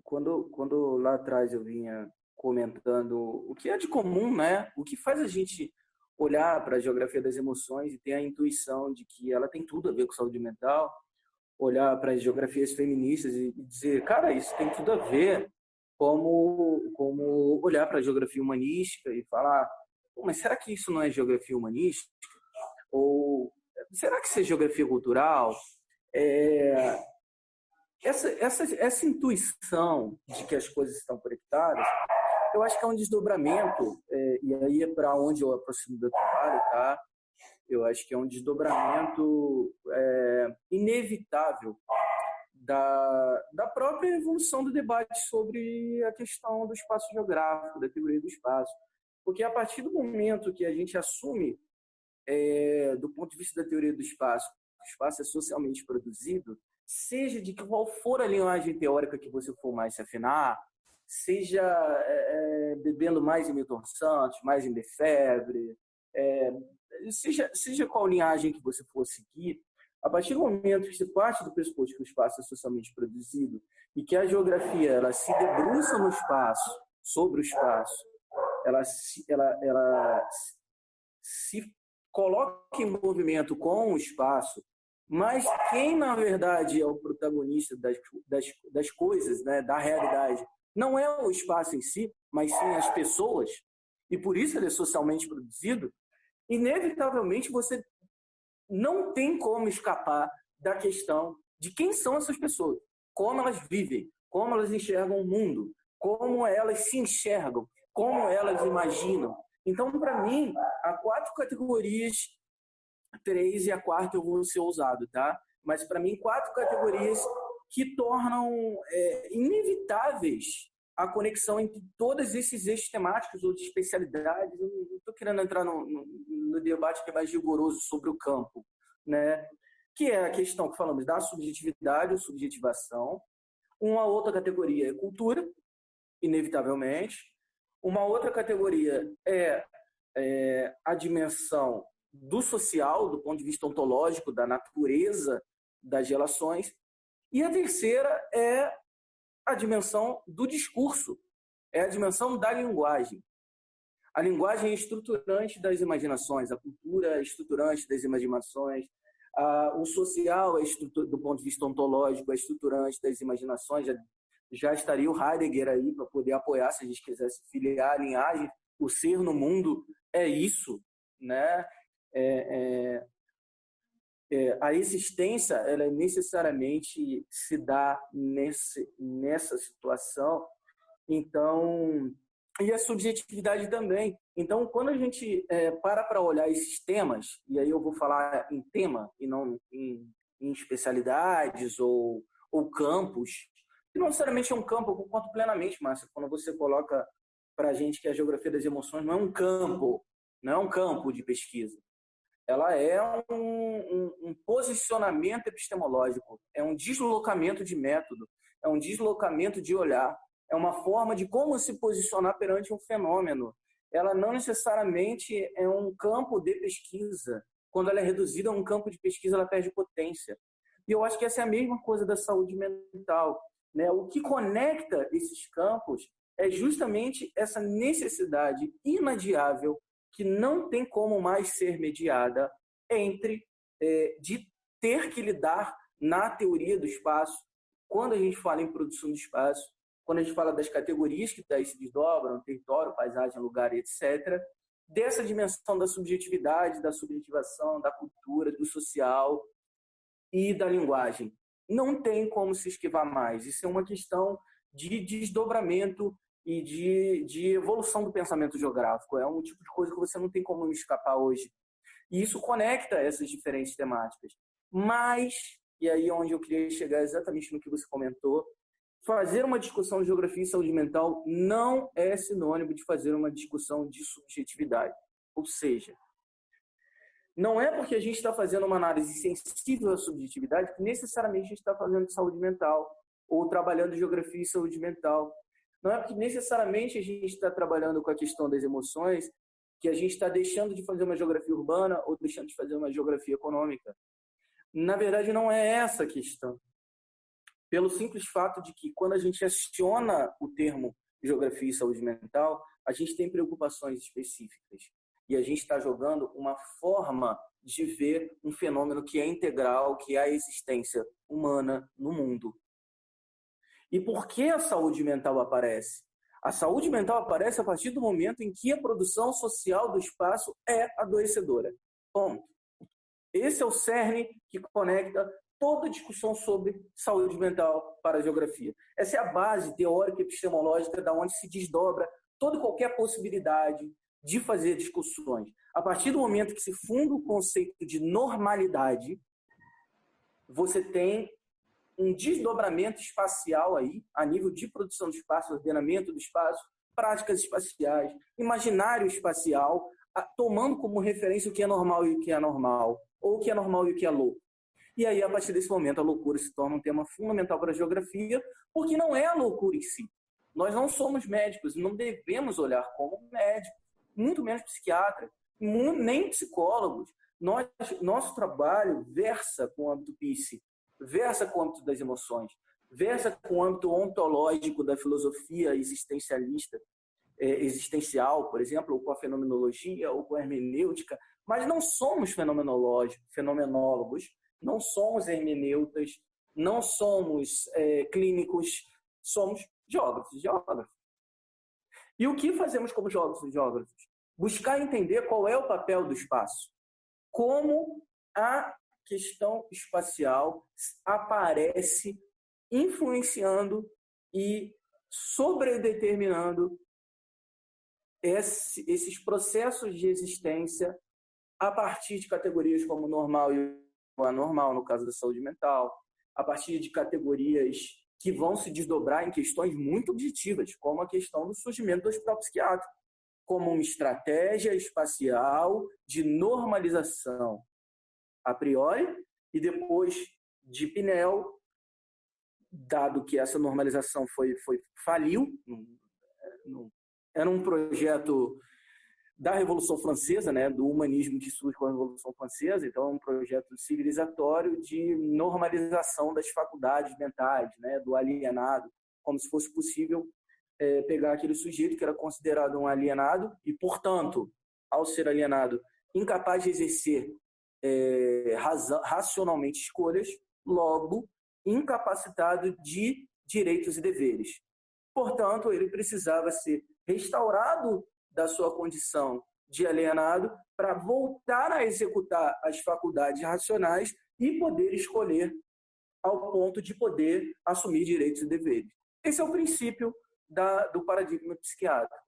Quando lá atrás eu vinha comentando o que é de comum, né? O que faz a gente olhar para a geografia das emoções e ter a intuição de que ela tem tudo a ver com saúde mental, olhar para as geografias feministas e dizer, cara, isso tem tudo a ver, como olhar para a geografia humanística e falar, mas será que isso não é geografia humanística? Ou será que isso é geografia cultural? Essa intuição de que as coisas estão conectadas, eu acho que é um desdobramento, e aí é para onde eu aproximo do trabalho, tá? Eu acho que é um desdobramento inevitável da própria evolução do debate sobre a questão do espaço geográfico, da teoria do espaço. Porque a partir do momento que a gente assume, do ponto de vista da teoria do espaço, que o espaço é socialmente produzido, seja de qual for a linguagem teórica que você for mais se afinar, seja bebendo mais em Milton Santos, mais em Lefebvre, seja qual linhagem que você for seguir, a partir do momento que você parte do pressuposto que o espaço é socialmente produzido e que a geografia ela se debruça no espaço, sobre o espaço, ela se coloca em movimento com o espaço, mas quem, na verdade, é o protagonista das coisas, né, da realidade, não é o espaço em si, mas sim as pessoas, e por isso ele é socialmente produzido, inevitavelmente você não tem como escapar da questão de quem são essas pessoas, como elas vivem, como elas enxergam o mundo, como elas se enxergam, como elas imaginam. Então, para mim, há 4 categorias, 3 e a quarta eu vou ser ousado, tá? Mas para mim 4 categorias que tornam inevitáveis a conexão entre todos esses eixos temáticos ou de especialidades. Eu não estou querendo entrar no debate que é mais rigoroso sobre o campo, né? Que é a questão que falamos da subjetividade ou subjetivação. Uma outra categoria é cultura, inevitavelmente. Uma outra categoria é a dimensão do social, do ponto de vista ontológico, da natureza das relações. E a terceira é a dimensão do discurso, é a dimensão da linguagem. A linguagem é estruturante das imaginações, a cultura é estruturante das imaginações, o social, do ponto de vista ontológico, é estruturante das imaginações. Já estaria o Heidegger aí para poder apoiar, se a gente quisesse filiar a linhagem. O ser no mundo é isso, né? A existência, ela necessariamente se dá nessa situação. Então, e a subjetividade também. Então, quando a gente para olhar esses temas, e aí eu vou falar em tema e não em especialidades ou campos, e não necessariamente é um campo, eu concordo plenamente, Márcia, quando você coloca para a gente que a geografia das emoções não é um campo, não é um campo de pesquisa. Ela é um posicionamento epistemológico, é um deslocamento de método, é um deslocamento de olhar, é uma forma de como se posicionar perante um fenômeno. Ela não necessariamente é um campo de pesquisa. Quando ela é reduzida a um campo de pesquisa, ela perde potência. E eu acho que essa é a mesma coisa da saúde mental, né? O que conecta esses campos é justamente essa necessidade inadiável que não tem como mais ser mediada de ter que lidar na teoria do espaço, quando a gente fala em produção do espaço, quando a gente fala das categorias que daí se desdobram, território, paisagem, lugar, etc., dessa dimensão da subjetividade, da subjetivação, da cultura, do social e da linguagem. Não tem como se esquivar mais. Isso é uma questão de desdobramento e de evolução do pensamento geográfico. É um tipo de coisa que você não tem como escapar hoje. E isso conecta essas diferentes temáticas. Mas, e aí é onde eu queria chegar exatamente no que você comentou, fazer uma discussão de geografia e saúde mental não é sinônimo de fazer uma discussão de subjetividade. Ou seja, não é porque a gente está fazendo uma análise sensível à subjetividade que necessariamente a gente está fazendo saúde mental ou trabalhando geografia e saúde mental. Não é porque necessariamente a gente está trabalhando com a questão das emoções que a gente está deixando de fazer uma geografia urbana ou deixando de fazer uma geografia econômica. Na verdade, não é essa a questão. Pelo simples fato de que, quando a gente aciona o termo geografia e saúde mental, a gente tem preocupações específicas. E a gente está jogando uma forma de ver um fenômeno que é integral, que é a existência humana no mundo. E por que a saúde mental aparece? A saúde mental aparece a partir do momento em que a produção social do espaço é adoecedora. Ponto. Esse é o cerne que conecta toda a discussão sobre saúde mental para a geografia. Essa é a base teórica e epistemológica da onde se desdobra toda e qualquer possibilidade de fazer discussões. A partir do momento que se funda o conceito de normalidade, você tem um desdobramento espacial aí, a nível de produção do espaço, ordenamento do espaço, práticas espaciais, imaginário espacial, tomando como referência o que é normal e o que é anormal, ou o que é normal e o que é louco. E aí, a partir desse momento, a loucura se torna um tema fundamental para a geografia, porque não é a loucura em si. Nós não somos médicos e não devemos olhar como médicos, muito menos psiquiatras, nem psicólogos. Nosso trabalho versa com o âmbito psi, versa com o âmbito das emoções, versa com o âmbito ontológico da filosofia existencial, por exemplo, ou com a fenomenologia, ou com a hermenêutica, mas não somos fenomenólogos, não somos hermeneutas, não somos clínicos, somos geógrafos. E o que fazemos como geógrafos? Buscar entender qual é o papel do espaço, como a questão espacial aparece influenciando e sobredeterminando esses processos de existência a partir de categorias como normal e anormal, no caso da saúde mental, a partir de categorias que vão se desdobrar em questões muito objetivas, como a questão do surgimento do hospital psiquiátrico, como uma estratégia espacial de normalização a priori, e depois de Pinel, dado que essa normalização faliu, era um projeto da Revolução Francesa, né, do humanismo que surge com a Revolução Francesa, então é um projeto civilizatório de normalização das faculdades mentais, né, do alienado, como se fosse possível pegar aquele sujeito que era considerado um alienado e, portanto, ao ser alienado, incapaz de exercer racionalmente escolhas, logo incapacitado de direitos e deveres. Portanto, ele precisava ser restaurado da sua condição de alienado para voltar a executar as faculdades racionais e poder escolher ao ponto de poder assumir direitos e deveres. Esse é o princípio do paradigma psiquiátrico,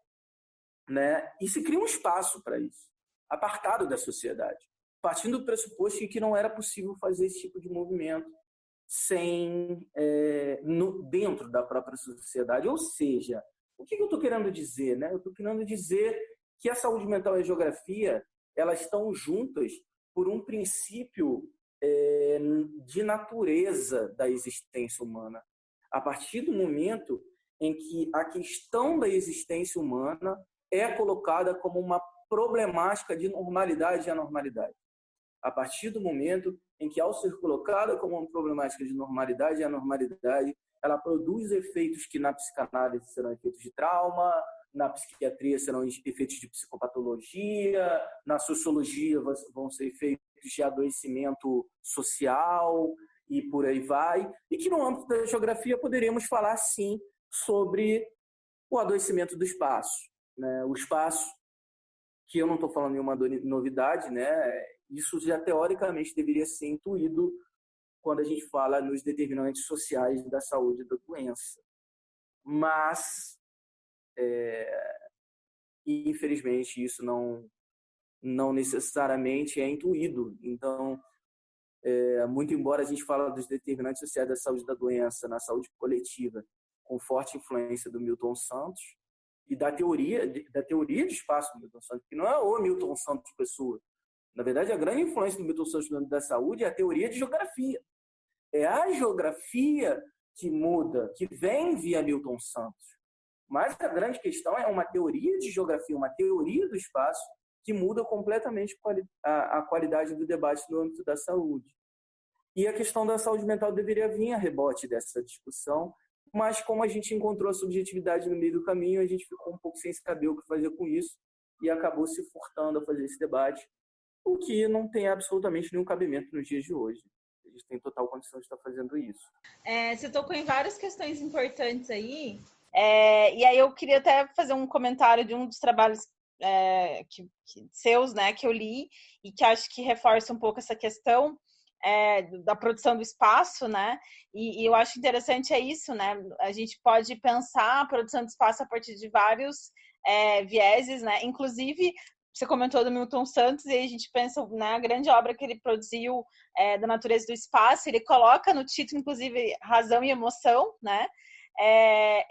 né? E se cria um espaço para isso, apartado da sociedade, partindo do pressuposto de que não era possível fazer esse tipo de movimento dentro da própria sociedade. Ou seja, o que eu estou querendo dizer? Né? Eu estou querendo dizer que a saúde mental e a geografia elas estão juntas por um princípio de natureza da existência humana. A partir do momento em que a questão da existência humana é colocada como uma problemática de normalidade e anormalidade. A partir do momento em que, ao ser colocada como uma problemática de normalidade e anormalidade, ela produz efeitos que na psicanálise serão efeitos de trauma, na psiquiatria serão efeitos de psicopatologia, na sociologia vão ser efeitos de adoecimento social e por aí vai. E que no âmbito da geografia poderíamos falar, sim, sobre o adoecimento do espaço, né? O espaço, que eu não estou falando nenhuma novidade, né? Isso já teoricamente deveria ser intuído quando a gente fala nos determinantes sociais da saúde da doença. Mas E, infelizmente, isso não necessariamente é intuído. Então, muito embora a gente fale dos determinantes sociais da saúde da doença na saúde coletiva, com forte influência do Milton Santos, e da teoria de espaço do Milton Santos, que não é o Milton Santos pessoa. Na verdade, a grande influência do Milton Santos no âmbito da saúde é a teoria de geografia. É a geografia que muda, que vem via Milton Santos. Mas a grande questão é uma teoria de geografia, uma teoria do espaço que muda completamente a qualidade do debate no âmbito da saúde. E a questão da saúde mental deveria vir a rebote dessa discussão, mas como a gente encontrou a subjetividade no meio do caminho, a gente ficou um pouco sem saber o que fazer com isso e acabou se furtando a fazer esse debate, o que não tem absolutamente nenhum cabimento nos dias de hoje. A gente tem total condição de estar fazendo isso. Você tocou em várias questões importantes aí, e aí eu queria até fazer um comentário de um dos trabalhos seus, né, que eu li e que acho que reforça um pouco essa questão da produção do espaço, né? E eu acho interessante isso, né? A gente pode pensar a produção de espaço a partir de vários vieses, né? Inclusive, você comentou do Milton Santos, e aí a gente pensa na grande obra que ele produziu da natureza do espaço, ele coloca no título, inclusive, razão e emoção, né?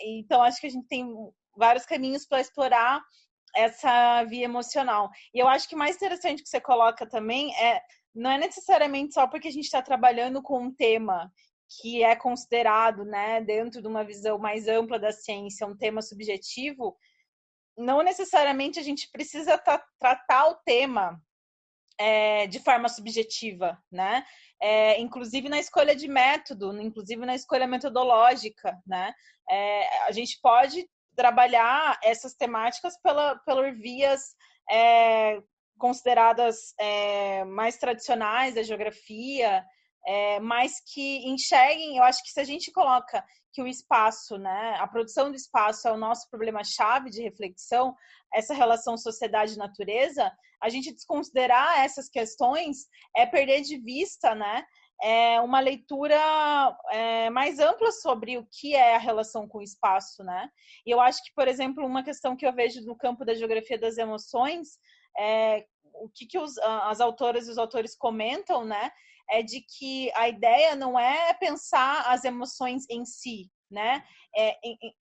Então, acho que a gente tem vários caminhos para explorar essa via emocional. E eu acho que o mais interessante que você coloca também não é necessariamente só porque a gente está trabalhando com um tema que é considerado, né, dentro de uma visão mais ampla da ciência, um tema subjetivo, não necessariamente a gente precisa tratar o tema de forma subjetiva, né? Inclusive na escolha de método, inclusive na escolha metodológica, né? A gente pode trabalhar essas temáticas pelas vias consideradas mais tradicionais da geografia, mas que enxerguem. Eu acho que se a gente coloca que o espaço, né, a produção do espaço é o nosso problema-chave de reflexão, essa relação sociedade-natureza, a gente desconsiderar essas questões é perder de vista, né, uma leitura mais ampla sobre o que é a relação com o espaço, né? E eu acho que, por exemplo, uma questão que eu vejo no campo da geografia das emoções, o que as autoras e os autores comentam, né, é de que a ideia não é pensar as emoções em si, né?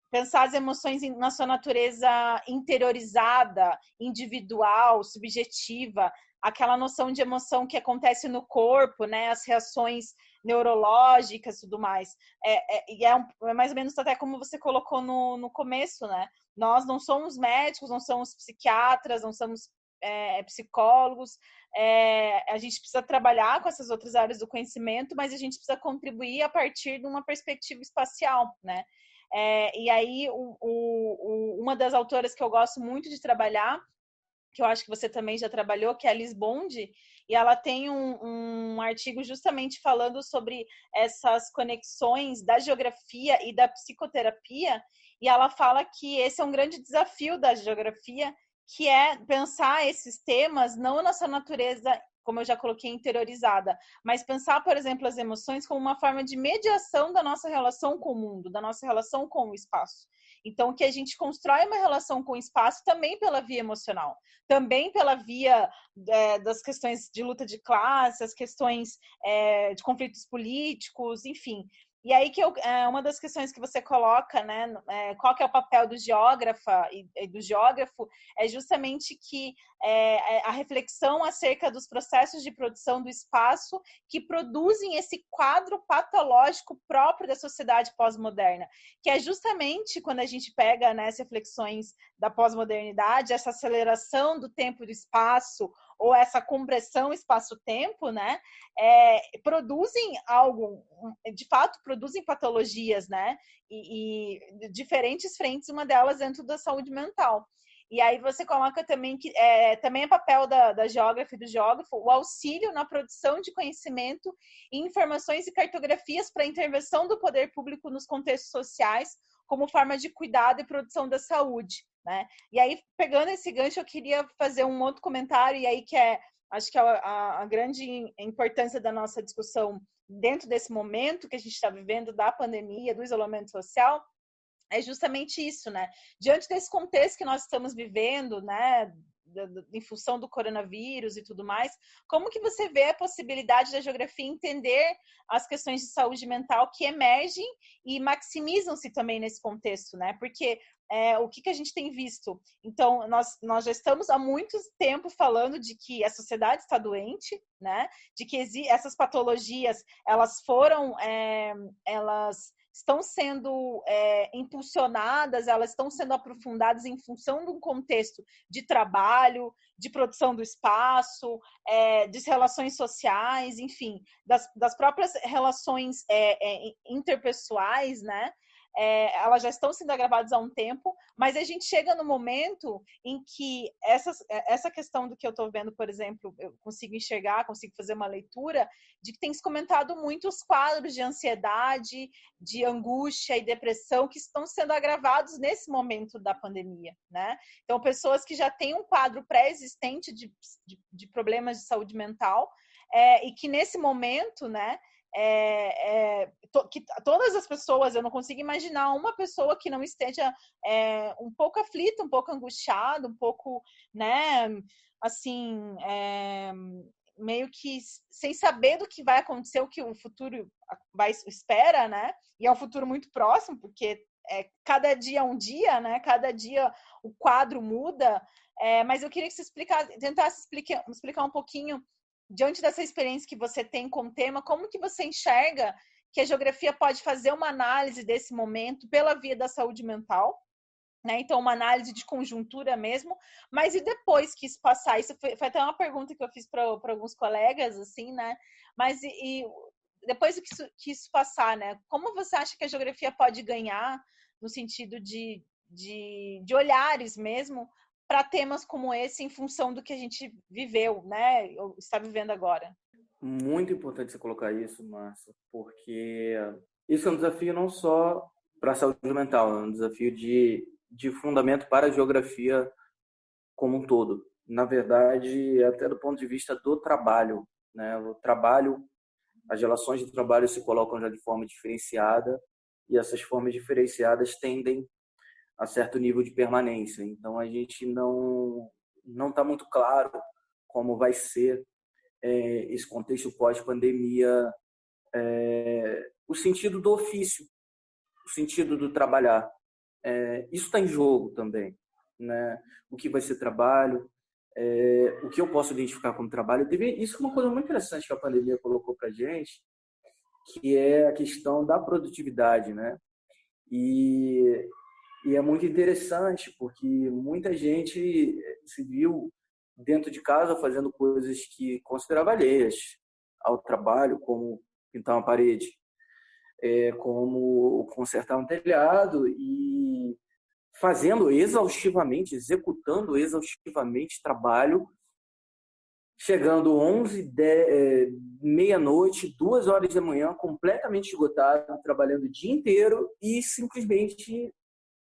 Pensar as emoções na sua natureza interiorizada, individual, subjetiva, aquela noção de emoção que acontece no corpo, né? As reações neurológicas e tudo mais. É mais ou menos até como você colocou no começo, né? Nós não somos médicos, não somos psiquiatras, não somos psicólogos, a gente precisa trabalhar com essas outras áreas do conhecimento, mas a gente precisa contribuir a partir de uma perspectiva espacial, né? E aí, uma das autoras que eu gosto muito de trabalhar, que eu acho que você também já trabalhou, que é a Liz Bond, e ela tem um artigo justamente falando sobre essas conexões da geografia e da psicoterapia, e ela fala que esse é um grande desafio da geografia, que é pensar esses temas não na sua natureza, como eu já coloquei, interiorizada, mas pensar, por exemplo, as emoções como uma forma de mediação da nossa relação com o mundo, da nossa relação com o espaço. Então, que a gente constrói uma relação com o espaço também pela via emocional, também pela via das questões de luta de classe, as questões de conflitos políticos, enfim. E aí que uma das questões que você coloca, né, qual que é o papel do geógrafa e do geógrafo, é justamente que a reflexão acerca dos processos de produção do espaço que produzem esse quadro patológico próprio da sociedade pós-moderna, que é justamente quando a gente pega, né, as reflexões da pós-modernidade, essa aceleração do tempo e do espaço, ou essa compressão espaço-tempo, né, produzem algo, de fato, produzem patologias, né, e diferentes frentes, uma delas dentro da saúde mental. E aí você coloca também que também é papel da geógrafa e do geógrafo o auxílio na produção de conhecimento, informações e cartografias para a intervenção do poder público nos contextos sociais como forma de cuidado e produção da saúde, né? E aí, pegando esse gancho, eu queria fazer um outro comentário, e aí que acho que a grande importância da nossa discussão dentro desse momento que a gente está vivendo da pandemia, do isolamento social, é justamente isso, né? Diante desse contexto que nós estamos vivendo, né, em função do coronavírus e tudo mais, como que você vê a possibilidade da geografia entender as questões de saúde mental que emergem e maximizam-se também nesse contexto, né? Porque o que a gente tem visto? Então, nós já estamos há muito tempo falando de que a sociedade está doente, né? De que essas patologias, elas estão sendo impulsionadas, elas estão sendo aprofundadas em função de um contexto de trabalho, de produção do espaço, de relações sociais, enfim, das próprias relações interpessoais, né? Elas já estão sendo agravadas há um tempo, mas a gente chega no momento em que essa questão do que eu estou vendo, por exemplo, eu consigo enxergar, consigo fazer uma leitura, de que tem se comentado muito os quadros de ansiedade, de angústia e depressão que estão sendo agravados nesse momento da pandemia, né? Então, pessoas que já têm um quadro pré-existente de problemas de saúde mental e que nesse momento, né, que todas as pessoas, eu não consigo imaginar uma pessoa que não esteja um pouco aflita, um pouco angustiada, um pouco, né, assim, meio que sem saber do que vai acontecer, o que o futuro espera, né? E é um futuro muito próximo, porque cada dia é um dia, né? Cada dia o quadro muda. Mas eu queria que você tentasse explicar um pouquinho, diante dessa experiência que você tem com o tema, como que você enxerga que a geografia pode fazer uma análise desse momento pela via da saúde mental, né? Então, uma análise de conjuntura mesmo, mas e depois que isso passar? Isso foi até uma pergunta que eu fiz para alguns colegas, assim, né? Mas depois que isso passar, né? Como você acha que a geografia pode ganhar no sentido de olhares mesmo para temas como esse em função do que a gente viveu, né? Ou está vivendo agora? Muito importante você colocar isso, Márcia, porque isso é um desafio não só para a saúde mental, é um desafio de fundamento para a geografia como um todo. Na verdade, até do ponto de vista do trabalho, né? O trabalho, as relações de trabalho se colocam já de forma diferenciada e essas formas diferenciadas tendem a certo nível de permanência. Então, a gente não está muito claro como vai ser esse contexto pós-pandemia, o sentido do ofício, o sentido do trabalhar. Isso está em jogo também, né? O que vai ser trabalho, o que eu posso identificar como trabalho. Isso é uma coisa muito interessante que a pandemia colocou para a gente, que é a questão da produtividade, né? E é muito interessante, porque muita gente se viu dentro de casa fazendo coisas que considerava alheias ao trabalho, como pintar uma parede, como consertar um telhado, e fazendo exaustivamente, executando exaustivamente trabalho, chegando 11, meia-noite, 2 horas da manhã, completamente esgotado, trabalhando o dia inteiro e simplesmente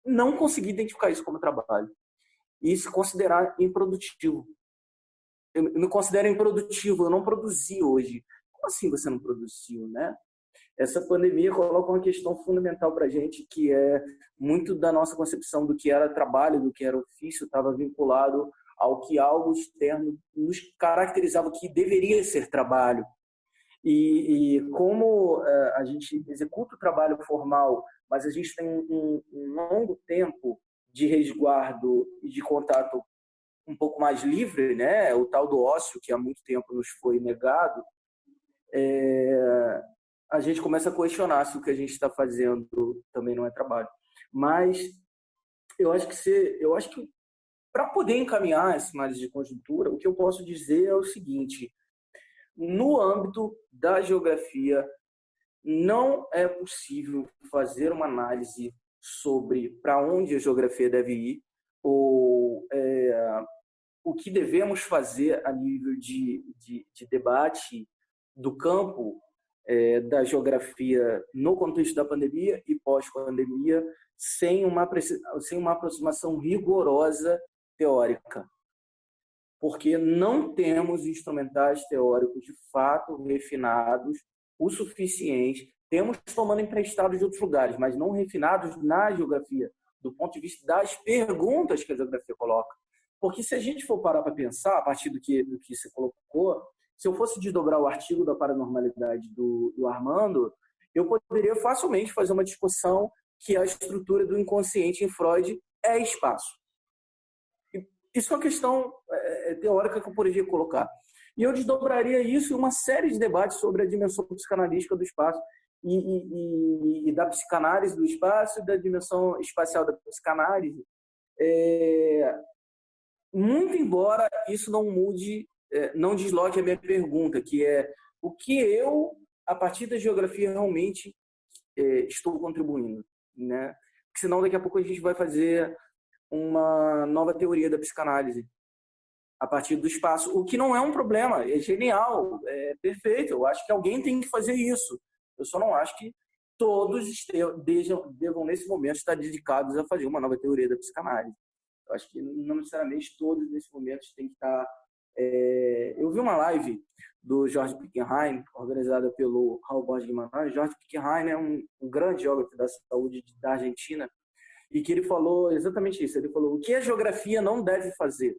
não consegui identificar isso como trabalho e se considerar improdutivo. Eu me considero improdutivo, eu não produzi hoje. Como assim você não produziu, né? Essa pandemia coloca uma questão fundamental para a gente, que é muito da nossa concepção do que era trabalho, do que era ofício, estava vinculado ao que algo externo nos caracterizava que deveria ser trabalho. E como a gente executa o trabalho formal, mas a gente tem um longo tempo de resguardo e de contato um pouco mais livre, né? O tal do ócio que há muito tempo nos foi negado, a gente começa a questionar se o que a gente está fazendo também não é trabalho. Mas eu acho que para poder encaminhar essa análise de conjuntura, o que eu posso dizer é o seguinte: no âmbito da geografia, não é possível fazer uma análise sobre para onde a geografia deve ir ou o que devemos fazer a nível de debate do campo da geografia no contexto da pandemia e pós-pandemia sem uma aproximação rigorosa teórica. Porque não temos instrumentais teóricos de fato refinados o suficiente Temos tomando emprestados de outros lugares, mas não refinados na geografia, do ponto de vista das perguntas que a geografia coloca. Porque se a gente for parar para pensar, a partir do que você colocou, se eu fosse desdobrar o artigo da paranormalidade do Armando, eu poderia facilmente fazer uma discussão que a estrutura do inconsciente em Freud é espaço. Isso é uma questão teórica que eu poderia colocar. E eu desdobraria isso em uma série de debates sobre a dimensão psicanalítica do espaço e da psicanálise do espaço e da dimensão espacial da psicanálise. Muito embora isso não mude, não desloque a minha pergunta, que é o que eu, a partir da geografia, realmente estou contribuindo, né? Porque senão daqui a pouco a gente vai fazer uma nova teoria da psicanálise a partir do espaço, o que não é um problema, é genial, é perfeito. Eu acho que alguém tem que fazer isso. Eu só não acho que todos devam nesse momento estar dedicados a fazer uma nova teoria da psicanálise. Eu acho que não necessariamente todos nesse momento têm que estar... Eu vi uma live do Jorge Pickenheim, organizada pelo Raul Borges Guimarães. Jorge Pickenheim é um grande geógrafo da saúde da Argentina, e que ele falou exatamente isso. Ele falou o que a geografia não deve fazer.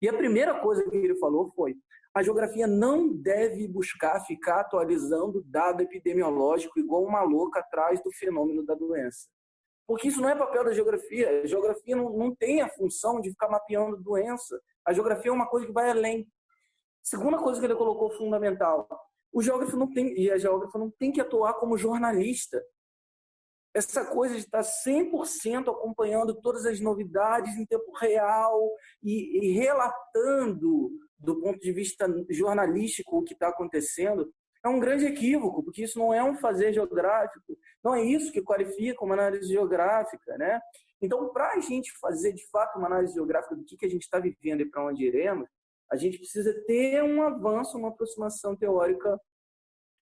E a primeira coisa que ele falou foi: a geografia não deve buscar ficar atualizando dado epidemiológico igual uma louca atrás do fenômeno da doença. Porque isso não é papel da geografia. A geografia não tem a função de ficar mapeando doença. A geografia é uma coisa que vai além. Segunda coisa que ele colocou fundamental: o geógrafo não tem, e a geógrafa não tem que atuar como jornalista. Essa coisa de estar 100% acompanhando todas as novidades em tempo real e relatando do ponto de vista jornalístico o que está acontecendo é um grande equívoco, porque isso não é um fazer geográfico, não é isso que qualifica uma análise geográfica, né? Então, para a gente fazer de fato uma análise geográfica do que a gente está vivendo e para onde iremos, a gente precisa ter um avanço, uma aproximação teórica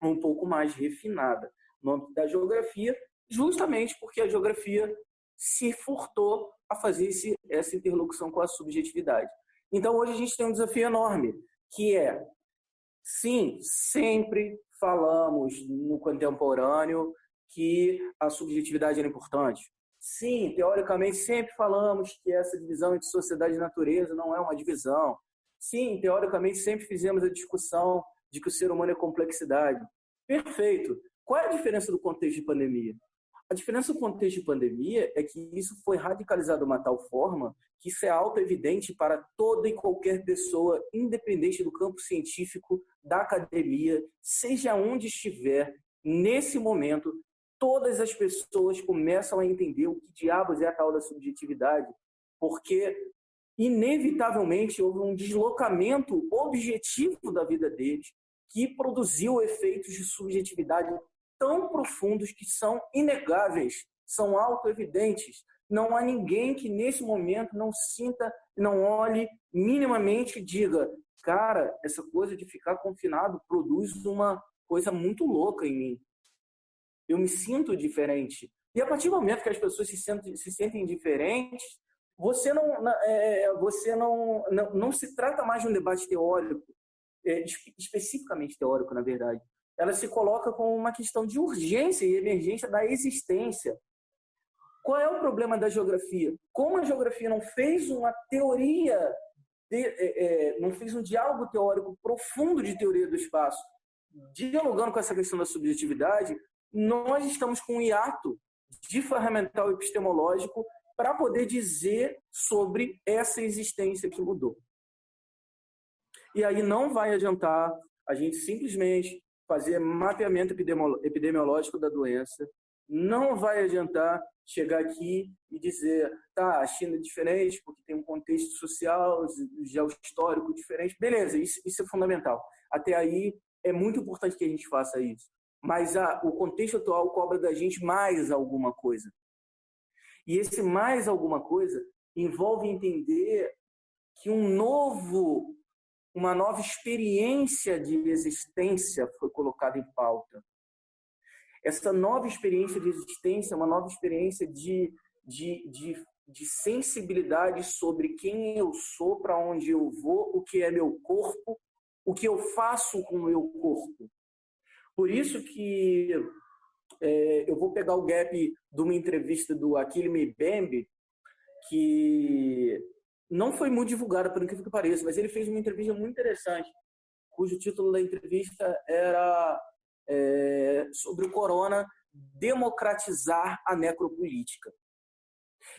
um pouco mais refinada no âmbito da geografia, justamente porque a geografia se furtou a fazer essa interlocução com a subjetividade. Então, hoje a gente tem um desafio enorme, que é, sim, sempre falamos no contemporâneo que a subjetividade era importante. Sim, teoricamente, sempre falamos que essa divisão entre sociedade e natureza não é uma divisão. Sim, teoricamente, sempre fizemos a discussão de que o ser humano é complexidade. Perfeito. Qual é a diferença do contexto de pandemia? A diferença do contexto de pandemia é que isso foi radicalizado de uma tal forma que isso é auto-evidente para toda e qualquer pessoa, independente do campo científico, da academia, seja onde estiver, nesse momento, todas as pessoas começam a entender o que diabos é a tal da subjetividade, porque, inevitavelmente, houve um deslocamento objetivo da vida deles que produziu efeitos de subjetividade tão profundos que são inegáveis, são auto-evidentes. Não há ninguém que nesse momento não sinta, não olhe minimamente e diga: cara, essa coisa de ficar confinado produz uma coisa muito louca em mim. Eu me sinto diferente. E a partir do momento que as pessoas se sentem diferentes, você não se trata mais de um debate teórico, especificamente teórico, na verdade. Ela se coloca como uma questão de urgência e emergência da existência. Qual é o problema da geografia? Como a geografia não fez uma teoria, não fez um diálogo teórico profundo de teoria do espaço, dialogando com essa questão da subjetividade, nós estamos com um hiato de ferramental epistemológico para poder dizer sobre essa existência que mudou. E aí não vai adiantar a gente simplesmente fazer mapeamento epidemiológico da doença, não vai adiantar chegar aqui e dizer, tá, a China é diferente porque tem um contexto social, geohistórico diferente. Beleza, isso é fundamental. Até aí é muito importante que a gente faça isso. Mas o contexto atual cobra da gente mais alguma coisa. E esse mais alguma coisa envolve entender que uma nova experiência de existência foi colocada em pauta. Essa nova experiência de existência é uma nova experiência de sensibilidade sobre quem eu sou, para onde eu vou, o que é meu corpo, o que eu faço com o meu corpo. Por isso que eu vou pegar o gap de uma entrevista do Achille Mbembe, que não foi muito divulgada, por incrível que pareça, mas ele fez uma entrevista muito interessante, cujo título da entrevista era sobre o corona democratizar a necropolítica.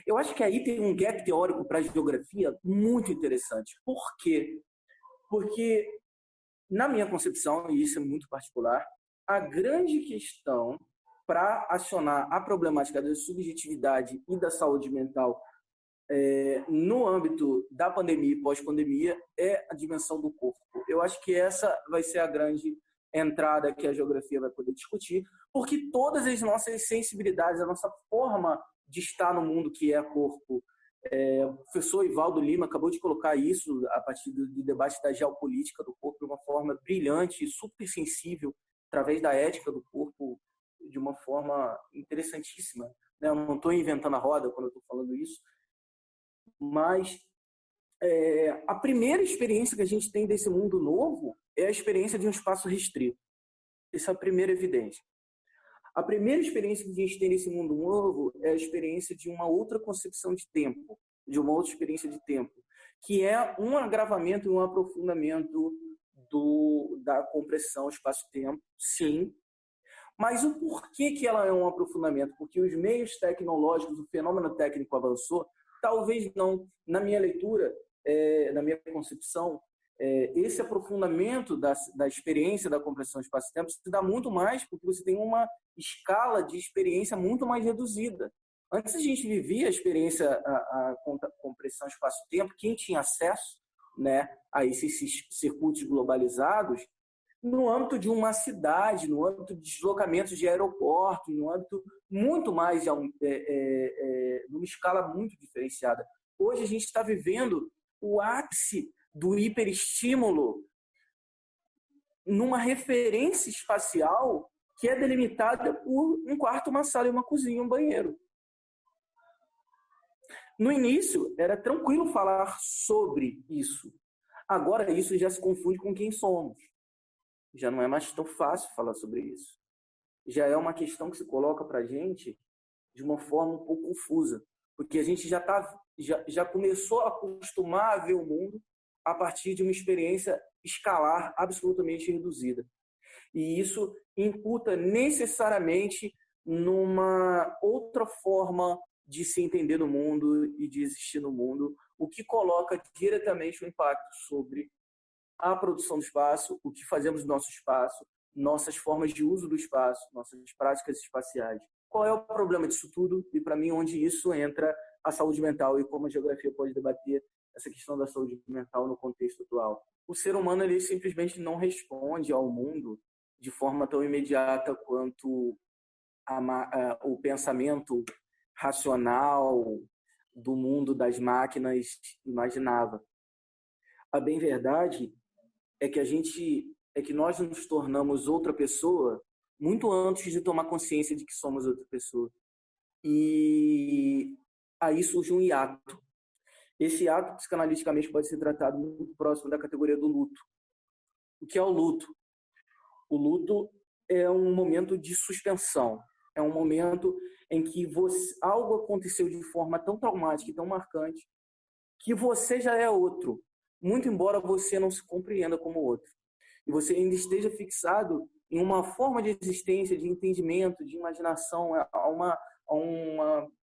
Eu acho que aí tem um gap teórico para a geografia muito interessante. Por quê? Porque, na minha concepção, e isso é muito particular, a grande questão para acionar a problemática da subjetividade e da saúde mental no âmbito da pandemia e pós-pandemia é a dimensão do corpo. Eu acho que essa vai ser a grande entrada que a geografia vai poder discutir, porque todas as nossas sensibilidades, a nossa forma de estar no mundo que é corpo, o professor Ivaldo Lima acabou de colocar isso a partir do debate da geopolítica do corpo de uma forma brilhante e super sensível, através da ética do corpo, de uma forma interessantíssima. Eu não estou inventando a roda quando eu estou falando isso, mas a primeira experiência que a gente tem desse mundo novo é a experiência de um espaço restrito. Essa é a primeira evidência. A primeira experiência que a gente tem nesse mundo novo é a experiência de uma outra concepção de tempo, de uma outra experiência de tempo, que é um agravamento e um aprofundamento da compressão espaço-tempo, sim. Mas o porquê que ela é um aprofundamento? Porque os meios tecnológicos, o fenômeno técnico avançou. Talvez não. Na minha leitura, na minha concepção, esse aprofundamento da experiência da compressão espaço-tempo se dá muito mais porque você tem uma escala de experiência muito mais reduzida. Antes a gente vivia a experiência, a compressão espaço-tempo, quem tinha acesso, né, a esses circuitos globalizados, no âmbito de uma cidade, no âmbito de deslocamentos de aeroportos, no âmbito muito mais, numa escala muito diferenciada. Hoje a gente está vivendo o ápice do hiperestímulo numa referência espacial que é delimitada por um quarto, uma sala, uma cozinha, um banheiro. No início, era tranquilo falar sobre isso. Agora, isso já se confunde com quem somos. Já não é mais tão fácil falar sobre isso. Já é uma questão que se coloca para a gente de uma forma um pouco confusa, porque a gente já começou a acostumar a ver o mundo a partir de uma experiência escalar absolutamente reduzida. E isso imputa necessariamente numa outra forma de se entender no mundo e de existir no mundo, o que coloca diretamente um impacto sobre a produção do espaço, o que fazemos no nosso espaço, nossas formas de uso do espaço, nossas práticas espaciais. Qual é o problema disso tudo? E, para mim, onde isso entra a saúde mental e como a geografia pode debater essa questão da saúde mental no contexto atual. O ser humano ele simplesmente não responde ao mundo de forma tão imediata quanto o pensamento racional do mundo das máquinas imaginava. A bem verdade é que nós nos tornamos outra pessoa muito antes de tomar consciência de que somos outra pessoa. E aí surge um hiato. Esse hiato, psicanaliticamente, pode ser tratado muito próximo da categoria do luto. O que é o luto? O luto é um momento de suspensão. É um momento em que algo aconteceu de forma tão traumática e tão marcante que você já é outro, muito embora você não se compreenda como outro. E você ainda esteja fixado em uma forma de existência, de entendimento, de imaginação, a uma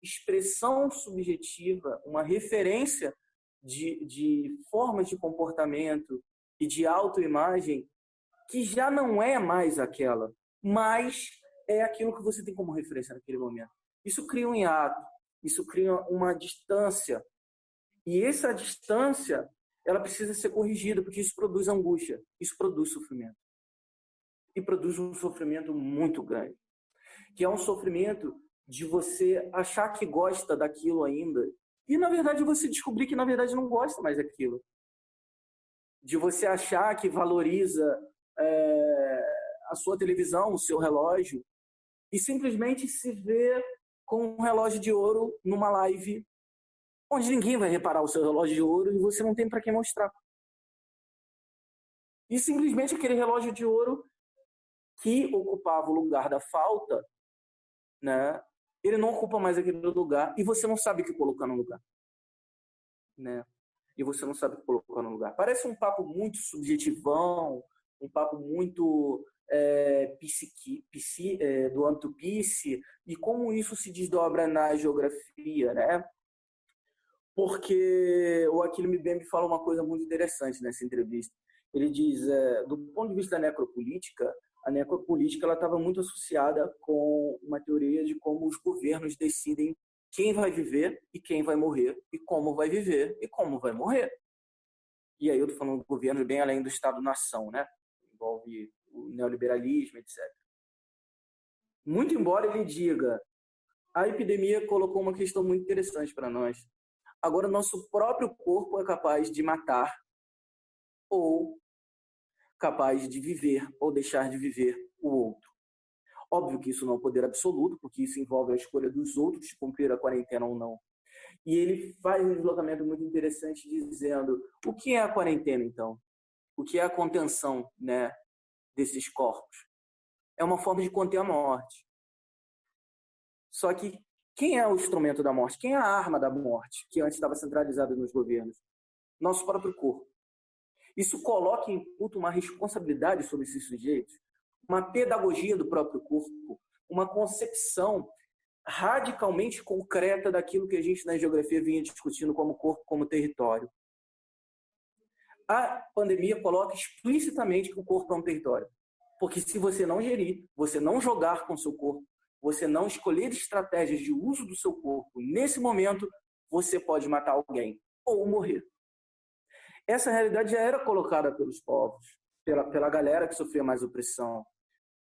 expressão subjetiva, uma referência de formas de comportamento e de autoimagem que já não é mais aquela, mas é aquilo que você tem como referência naquele momento. Isso cria um hiato, isso cria uma distância. E essa distância ela precisa ser corrigida, porque isso produz angústia, isso produz sofrimento. E produz um sofrimento muito grande, que é um sofrimento de você achar que gosta daquilo ainda, e, na verdade, você descobrir que, na verdade, não gosta mais daquilo. De você achar que valoriza a sua televisão, o seu relógio, e simplesmente se ver com um relógio de ouro numa live onde ninguém vai reparar o seu relógio de ouro e você não tem para quem mostrar. E simplesmente aquele relógio de ouro que ocupava o lugar da falta, né? Ele não ocupa mais aquele lugar e você não sabe o que colocar no lugar, né? E você não sabe o que colocar no lugar. Parece um papo muito subjetivão, um papo muito do âmbito psi, e como isso se desdobra na geografia, né? Porque o Achille Mbembe fala uma coisa muito interessante nessa entrevista. Ele diz, do ponto de vista da necropolítica, a necropolítica ela estava muito associada com uma teoria de como os governos decidem quem vai viver e quem vai morrer, e como vai viver e como vai morrer. E aí eu estou falando do governo bem além do Estado-nação, né? Envolve o neoliberalismo, etc. Muito embora ele diga, a epidemia colocou uma questão muito interessante para nós. Agora, nosso próprio corpo é capaz de matar ou capaz de viver ou deixar de viver o outro. Óbvio que isso não é um poder absoluto, porque isso envolve a escolha dos outros de cumprir a quarentena ou não. E ele faz um deslocamento muito interessante dizendo o que é a quarentena, então? O que é a contenção, né, desses corpos? É uma forma de conter a morte. Só que quem é o instrumento da morte? Quem é a arma da morte, que antes estava centralizada nos governos? Nosso próprio corpo. Isso coloca em culto uma responsabilidade sobre esses sujeitos, uma pedagogia do próprio corpo, uma concepção radicalmente concreta daquilo que a gente na geografia vinha discutindo como corpo, como território. A pandemia coloca explicitamente que o corpo é um território. Porque se você não gerir, você não jogar com o seu corpo, você não escolher estratégias de uso do seu corpo, nesse momento, você pode matar alguém ou morrer. Essa realidade já era colocada pelos povos, pela galera que sofria mais opressão,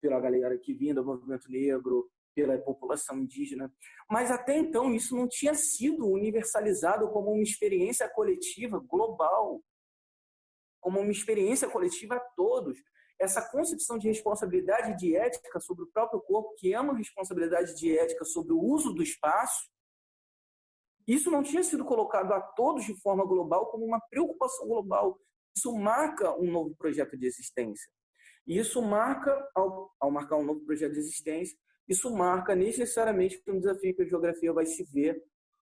pela galera que vinha do movimento negro, pela população indígena. Mas até então isso não tinha sido universalizado como uma experiência coletiva global, como uma experiência coletiva a todos. Essa concepção de responsabilidade e de ética sobre o próprio corpo, que é uma responsabilidade de ética sobre o uso do espaço, isso não tinha sido colocado a todos de forma global como uma preocupação global. Isso marca um novo projeto de existência. E isso marca, ao marcar um novo projeto de existência, isso marca necessariamente um desafio que a geografia vai se ver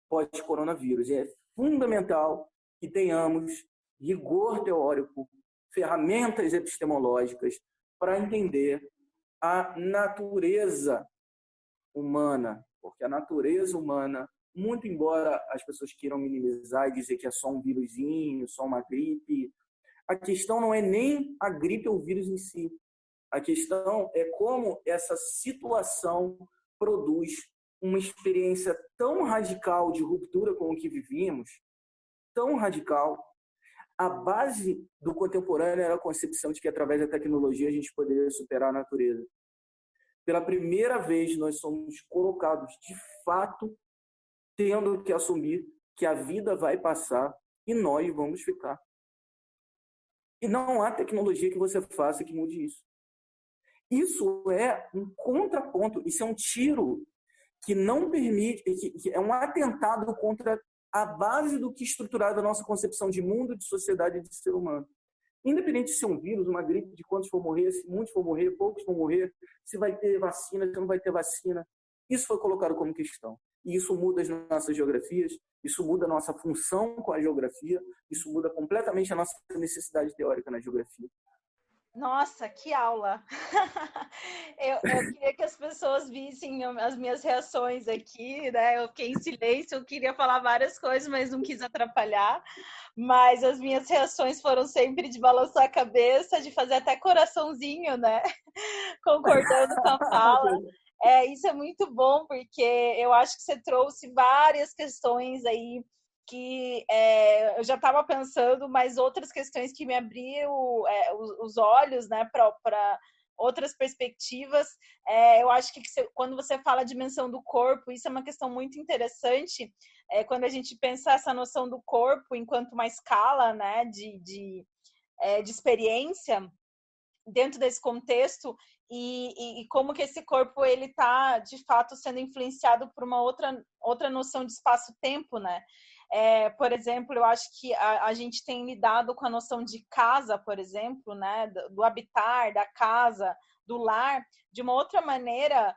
pós-coronavírus. É fundamental que tenhamos rigor teórico, ferramentas epistemológicas para entender a natureza humana, porque a natureza humana, muito embora as pessoas queiram minimizar e dizer que é só um vírusinho, só uma gripe, a questão não é nem a gripe ou o vírus em si. A questão é como essa situação produz uma experiência tão radical de ruptura com o que vivíamos, tão radical. A base do contemporâneo era a concepção de que, através da tecnologia, a gente poderia superar a natureza. Pela primeira vez, nós somos colocados, de fato, tendo que assumir que a vida vai passar e nós vamos ficar. E não há tecnologia que você faça que mude isso. Isso é um contraponto, isso é um tiro que não permite, que é um atentado contra a base do que estruturava a nossa concepção de mundo, de sociedade e de ser humano. Independente de ser um vírus, uma gripe, de quantos for morrer, se muitos for morrer, poucos vão morrer, se vai ter vacina, se não vai ter vacina. Isso foi colocado como questão. E isso muda as nossas geografias, isso muda a nossa função com a geografia, isso muda completamente a nossa necessidade teórica na geografia. Nossa, que aula! Eu queria que as pessoas vissem as minhas reações aqui, né? Eu fiquei em silêncio, eu queria falar várias coisas, mas não quis atrapalhar. Mas as minhas reações foram sempre de balançar a cabeça, de fazer até coraçãozinho, né? Concordando com a fala. Isso é muito bom, porque eu acho que você trouxe várias questões aí que eu já estava pensando, mas outras questões que me abriram os olhos, né, para outras perspectivas. Eu acho que quando você fala a dimensão do corpo, isso é uma questão muito interessante, quando a gente pensa essa noção do corpo enquanto uma escala, né, de experiência dentro desse contexto, e como que esse corpo ele está, de fato, sendo influenciado por uma outra noção de espaço-tempo, né? Por exemplo, eu acho que a gente tem lidado com a noção de casa, por exemplo, né? Do habitar, da casa, do lar de uma outra maneira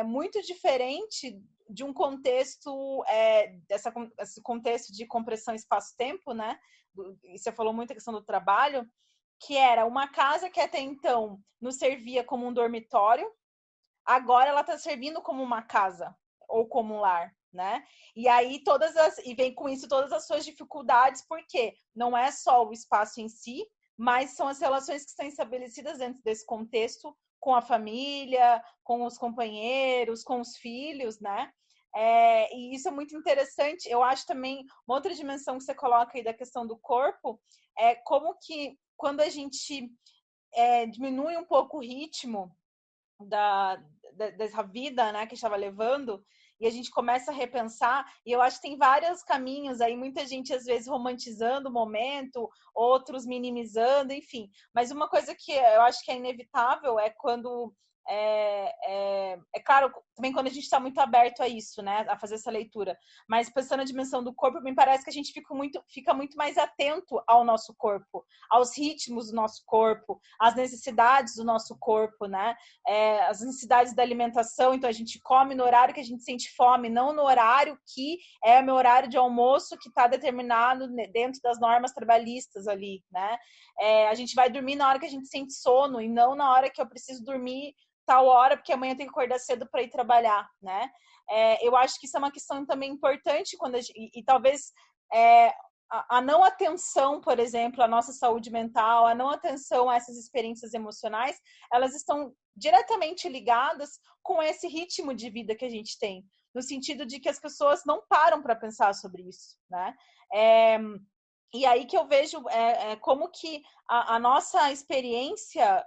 muito diferente de um contexto, esse contexto de compressão espaço-tempo, né? E você falou muito a questão do trabalho, que era uma casa que até então nos servia como um dormitório, agora ela está servindo como uma casa ou como um lar, né? E aí e vem com isso todas as suas dificuldades, porque não é só o espaço em si, mas são as relações que estão estabelecidas dentro desse contexto com a família, com os companheiros, com os filhos, né? E isso é muito interessante. Eu acho também uma outra dimensão que você coloca aí da questão do corpo é como que quando a gente diminui um pouco o ritmo dessa vida, né, que estava levando, e a gente começa a repensar, e eu acho que tem vários caminhos aí, muita gente às vezes romantizando o momento, outros minimizando, enfim. Mas uma coisa que eu acho que é inevitável é quando claro, também quando a gente está muito aberto a isso, né, a fazer essa leitura, mas pensando na dimensão do corpo, me parece que a gente fica muito mais atento ao nosso corpo, aos ritmos do nosso corpo, às necessidades do nosso corpo, né, as necessidades da alimentação. Então a gente come no horário que a gente sente fome, não no horário que é o meu horário de almoço que está determinado dentro das normas trabalhistas ali, né, a gente vai dormir na hora que a gente sente sono e não na hora que eu preciso dormir tal hora, porque amanhã tem que acordar cedo para ir trabalhar, né? Eu acho que isso é uma questão também importante quando e talvez a não atenção, por exemplo, à nossa saúde mental, a não atenção a essas experiências emocionais, elas estão diretamente ligadas com esse ritmo de vida que a gente tem, no sentido de que as pessoas não param para pensar sobre isso, né? E aí que eu vejo como que a nossa experiência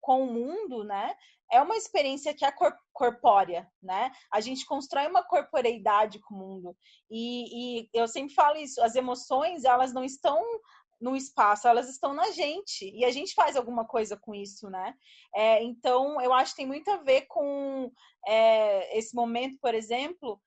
com o mundo, né, é uma experiência que é corpórea, né? A gente constrói uma corporeidade com o mundo. E eu sempre falo isso, as emoções, elas não estão no espaço, elas estão na gente. E a gente faz alguma coisa com isso, né? Então, eu acho que tem muito a ver com esse momento, por exemplo,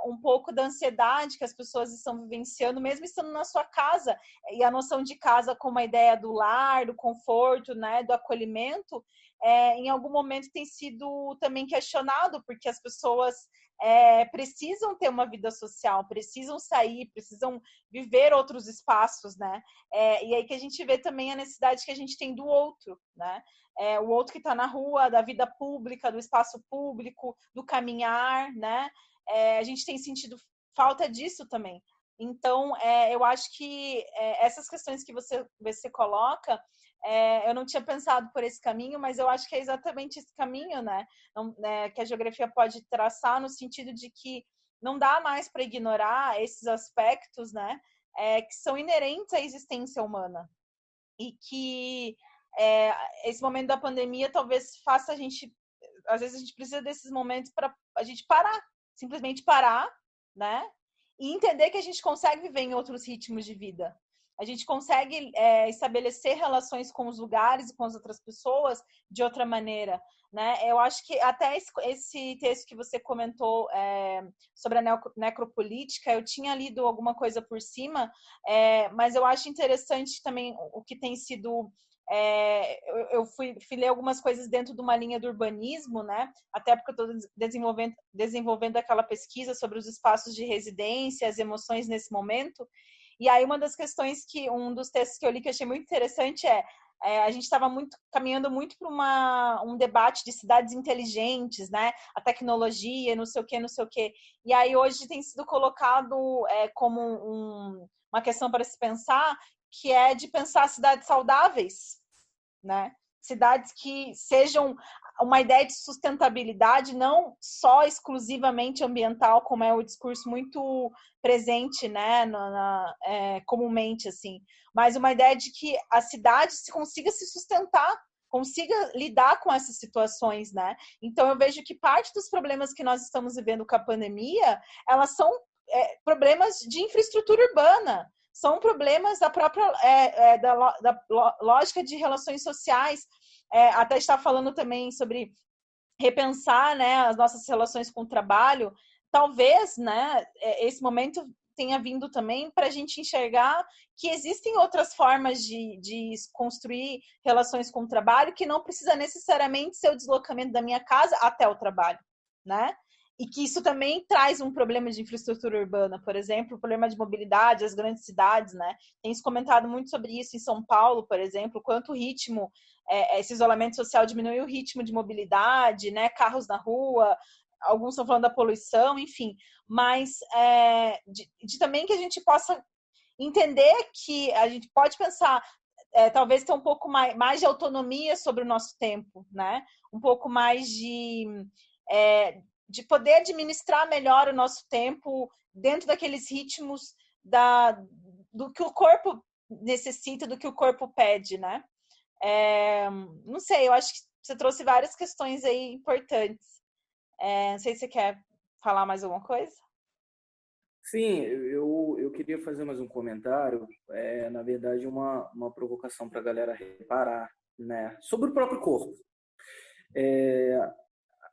um pouco da ansiedade que as pessoas estão vivenciando, mesmo estando na sua casa, e a noção de casa como a ideia do lar, do conforto, né, do acolhimento, em algum momento tem sido também questionado, porque as pessoas precisam ter uma vida social, precisam sair, precisam viver outros espaços, né? E aí que a gente vê também a necessidade que a gente tem do outro, né? O outro que está na rua, da vida pública, do espaço público, do caminhar, né? A gente tem sentido falta disso também. Então, eu acho que essas questões que você coloca, eu não tinha pensado por esse caminho, mas eu acho que é exatamente esse caminho, né? Que a geografia pode traçar no sentido de que não dá mais para ignorar esses aspectos, né? Que são inerentes à existência humana. E que esse momento da pandemia talvez faça a gente... Às vezes a gente precisa desses momentos para a gente parar, simplesmente parar, né? E entender que a gente consegue viver em outros ritmos de vida. A gente consegue estabelecer relações com os lugares e com as outras pessoas de outra maneira, né? Eu acho que até esse texto que você comentou sobre a necropolítica, eu tinha lido alguma coisa por cima, mas eu acho interessante também o que tem sido... eu fui ler algumas coisas dentro de uma linha do urbanismo, né? Até porque eu estou desenvolvendo aquela pesquisa sobre os espaços de residência, as emoções nesse momento. E aí uma das questões um dos textos que eu li que eu achei muito interessante a gente estava caminhando muito para um debate de cidades inteligentes, né? A tecnologia, não sei o quê, não sei o quê. E aí hoje tem sido colocado como uma questão para se pensar, que é de pensar cidades saudáveis, né? Cidades que sejam uma ideia de sustentabilidade, não só exclusivamente ambiental, como é o discurso muito presente, né, comumente, assim, mas uma ideia de que a cidade consiga se sustentar, consiga lidar com essas situações, né? Então eu vejo que parte dos problemas que nós estamos vivendo com a pandemia, elas são problemas de infraestrutura urbana, são problemas da própria da lógica de relações sociais. Até está falando também sobre repensar, né, as nossas relações com o trabalho. Talvez, né, esse momento tenha vindo também para a gente enxergar que existem outras formas de construir relações com o trabalho que não precisa necessariamente ser o deslocamento da minha casa até o trabalho, né? E que isso também traz um problema de infraestrutura urbana, por exemplo, o problema de mobilidade, as grandes cidades, né? Tem se comentado muito sobre isso em São Paulo, por exemplo, quanto o ritmo, esse isolamento social diminui o ritmo de mobilidade, né? Carros na rua, alguns estão falando da poluição, enfim. Mas de também que a gente possa entender que a gente pode pensar, talvez ter um pouco mais de autonomia sobre o nosso tempo, né? Um pouco mais de poder administrar melhor o nosso tempo dentro daqueles ritmos do que o corpo necessita, do que o corpo pede, né? Não sei, eu acho que você trouxe várias questões aí importantes. Não sei se você quer falar mais alguma coisa. Sim, eu queria fazer mais um comentário, na verdade uma provocação para a galera reparar, né, sobre o próprio corpo.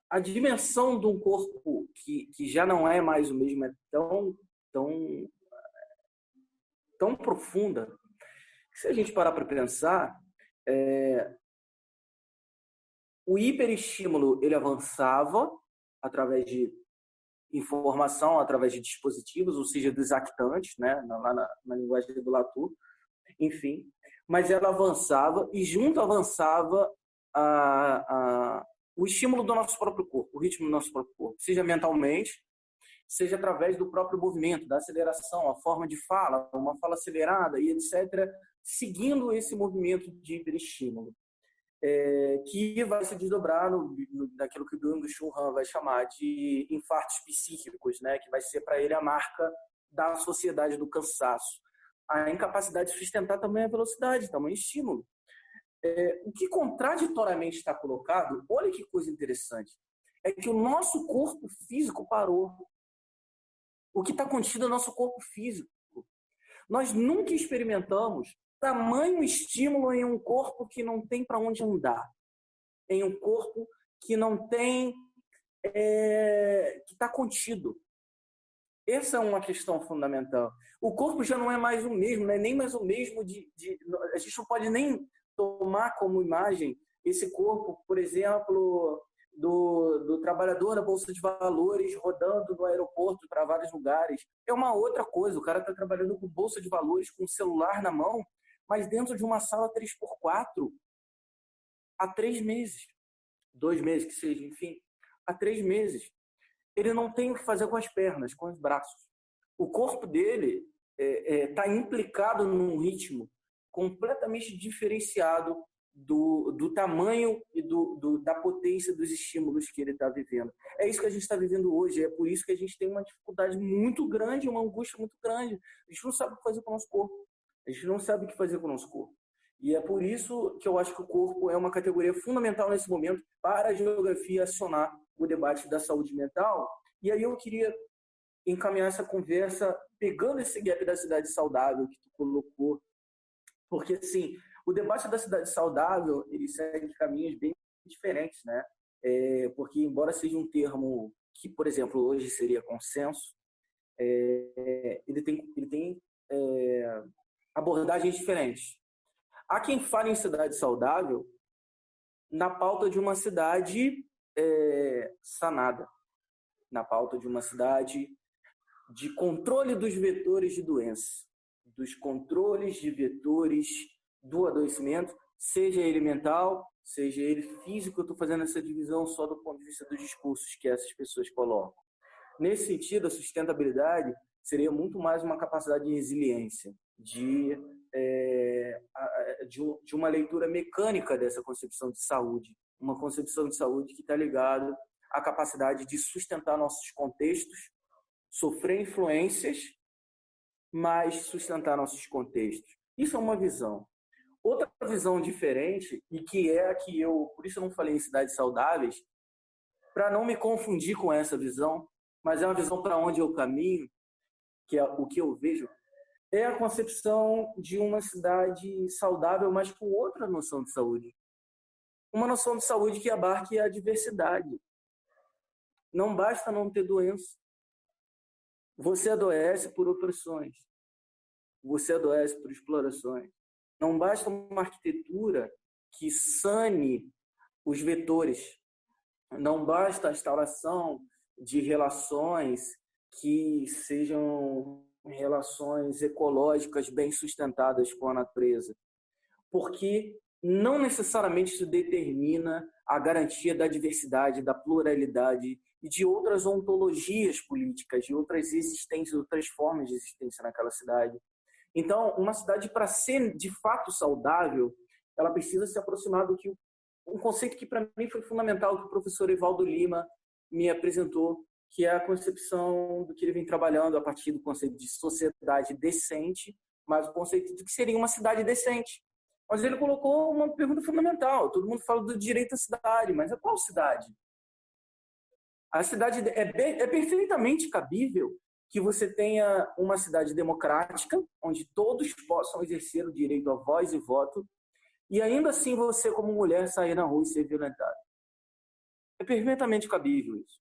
A dimensão de um corpo que já não é mais o mesmo é tão profunda que, se a gente parar para pensar, o hiperestímulo ele avançava através de informação, através de dispositivos, ou seja, desactantes, né, na linguagem do Latour, enfim, mas ela avançava e junto avançava o estímulo do nosso próprio corpo, o ritmo do nosso próprio corpo, seja mentalmente, seja através do próprio movimento, da aceleração, a forma de fala, uma fala acelerada e etc., seguindo esse movimento de hiperestímulo, que vai se desdobrar naquilo que o Byung-Chul Han vai chamar de infartos psíquicos, né, que vai ser para ele a marca da sociedade do cansaço. A incapacidade de sustentar também a velocidade, tamanho estímulo. O que contraditoriamente está colocado, olha que coisa interessante, é que o nosso corpo físico parou. O que está contido é o nosso corpo físico. Nós nunca experimentamos tamanho estímulo em um corpo que não tem para onde andar, em um corpo que não tem, que está contido. Essa é uma questão fundamental. O corpo já não é mais o mesmo, não é nem mais o mesmo a gente não pode nem tomar como imagem esse corpo, por exemplo, do trabalhador da Bolsa de Valores rodando no aeroporto para vários lugares. É uma outra coisa. O cara está trabalhando com Bolsa de Valores, com o celular na mão, mas dentro de uma sala 3x4 há 3 meses. 2 meses que seja, enfim. Há 3 meses. Ele não tem o que fazer com as pernas, com os braços. O corpo dele está implicado num ritmo completamente diferenciado do tamanho e da potência dos estímulos que ele está vivendo. É isso que a gente está vivendo hoje. É por isso que a gente tem uma dificuldade muito grande, uma angústia muito grande. A gente não sabe o que fazer com o nosso corpo. A gente não sabe o que fazer com o nosso corpo. E é por isso que eu acho que o corpo é uma categoria fundamental nesse momento para a geografia acionar o debate da saúde mental. E aí eu queria encaminhar essa conversa pegando esse gap da cidade saudável que tu colocou, porque assim, o debate da cidade saudável ele segue caminhos bem diferentes, né? Porque embora seja um termo que, por exemplo, hoje seria consenso, ele tem abordagens diferentes. Há quem fale em cidade saudável na pauta de uma cidade sanada, na pauta de uma cidade de controle dos vetores de doença, dos controles de vetores do adoecimento, seja ele mental, seja ele físico. Eu estou fazendo essa divisão só do ponto de vista dos discursos que essas pessoas colocam. Nesse sentido, a sustentabilidade seria muito mais uma capacidade de resiliência, de uma leitura mecânica dessa concepção de saúde, uma concepção de saúde que está ligada à capacidade de sustentar nossos contextos, sofrer influências, mas sustentar nossos contextos. Isso é uma visão. Outra visão diferente, e que é a que por isso eu não falei em cidades saudáveis, para não me confundir com essa visão, mas é uma visão para onde eu caminho, que é o que eu vejo, é a concepção de uma cidade saudável, mas com outra noção de saúde. Uma noção de saúde que abarque a diversidade. Não basta não ter doença. você adoece por opressões, você adoece por explorações. Não basta uma arquitetura que sane os vetores, não basta a instauração de relações que sejam relações ecológicas bem sustentadas com a natureza, porque não necessariamente isso determina a garantia da diversidade, da pluralidade e de outras ontologias políticas, de outras existências, outras formas de existência naquela cidade. Então, uma cidade, para ser de fato saudável, ela precisa se aproximar do que um conceito que para mim foi fundamental, que o professor Evaldo Lima me apresentou, que é a concepção do que ele vem trabalhando a partir do conceito de sociedade decente, mas o conceito de que seria uma cidade decente. Mas ele colocou uma pergunta fundamental. Todo mundo fala do direito à cidade, mas a qual cidade? A cidade é perfeitamente cabível que você tenha uma cidade democrática, onde todos possam exercer o direito à voz e voto, e ainda assim você, como mulher, sair na rua e ser violentada. É perfeitamente cabível isso.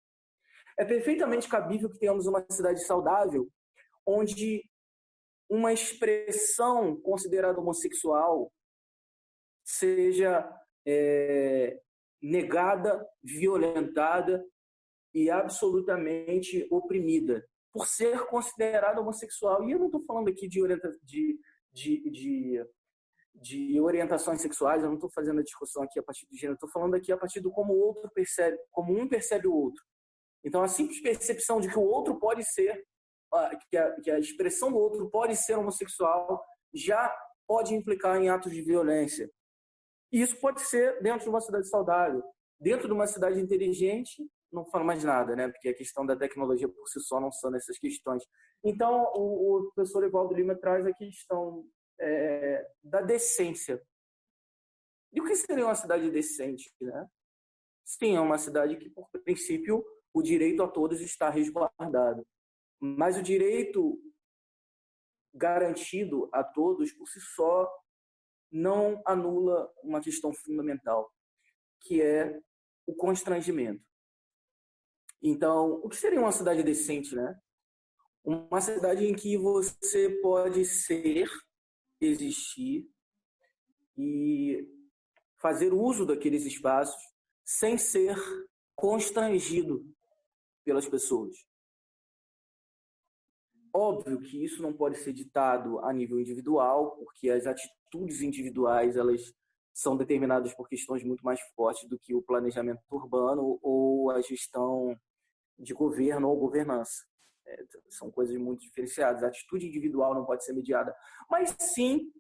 É perfeitamente cabível que tenhamos uma cidade saudável, onde uma expressão considerada homossexual seja negada, violentada e absolutamente oprimida por ser considerada homossexual. E eu não estou falando aqui de orientações sexuais, eu não estou fazendo a discussão aqui a partir do gênero, estou falando aqui a partir do como o outro percebe, como um percebe o outro. Então, a simples percepção de que o outro pode ser, que a expressão do outro pode ser homossexual, já pode implicar em atos de violência. E isso pode ser dentro de uma cidade saudável. Dentro de uma cidade inteligente, não falo mais nada, né? Porque a questão da tecnologia por si só não são essas questões. Então, o professor Evaldo Lima traz a questão da decência. E o que seria uma cidade decente, né? Sim, é uma cidade que, por princípio, o direito a todos está resguardado. Mas o direito garantido a todos, por si só, não anula uma questão fundamental, que é o constrangimento. Então, o que seria uma cidade decente, né? Uma cidade em que você pode ser, existir e fazer uso daqueles espaços sem ser constrangido pelas pessoas. Óbvio que isso não pode ser ditado a nível individual, porque as atitudes individuais elas são determinadas por questões muito mais fortes do que o planejamento urbano ou a gestão de governo ou governança. São coisas muito diferenciadas. A atitude individual não pode ser mediada, mas sim,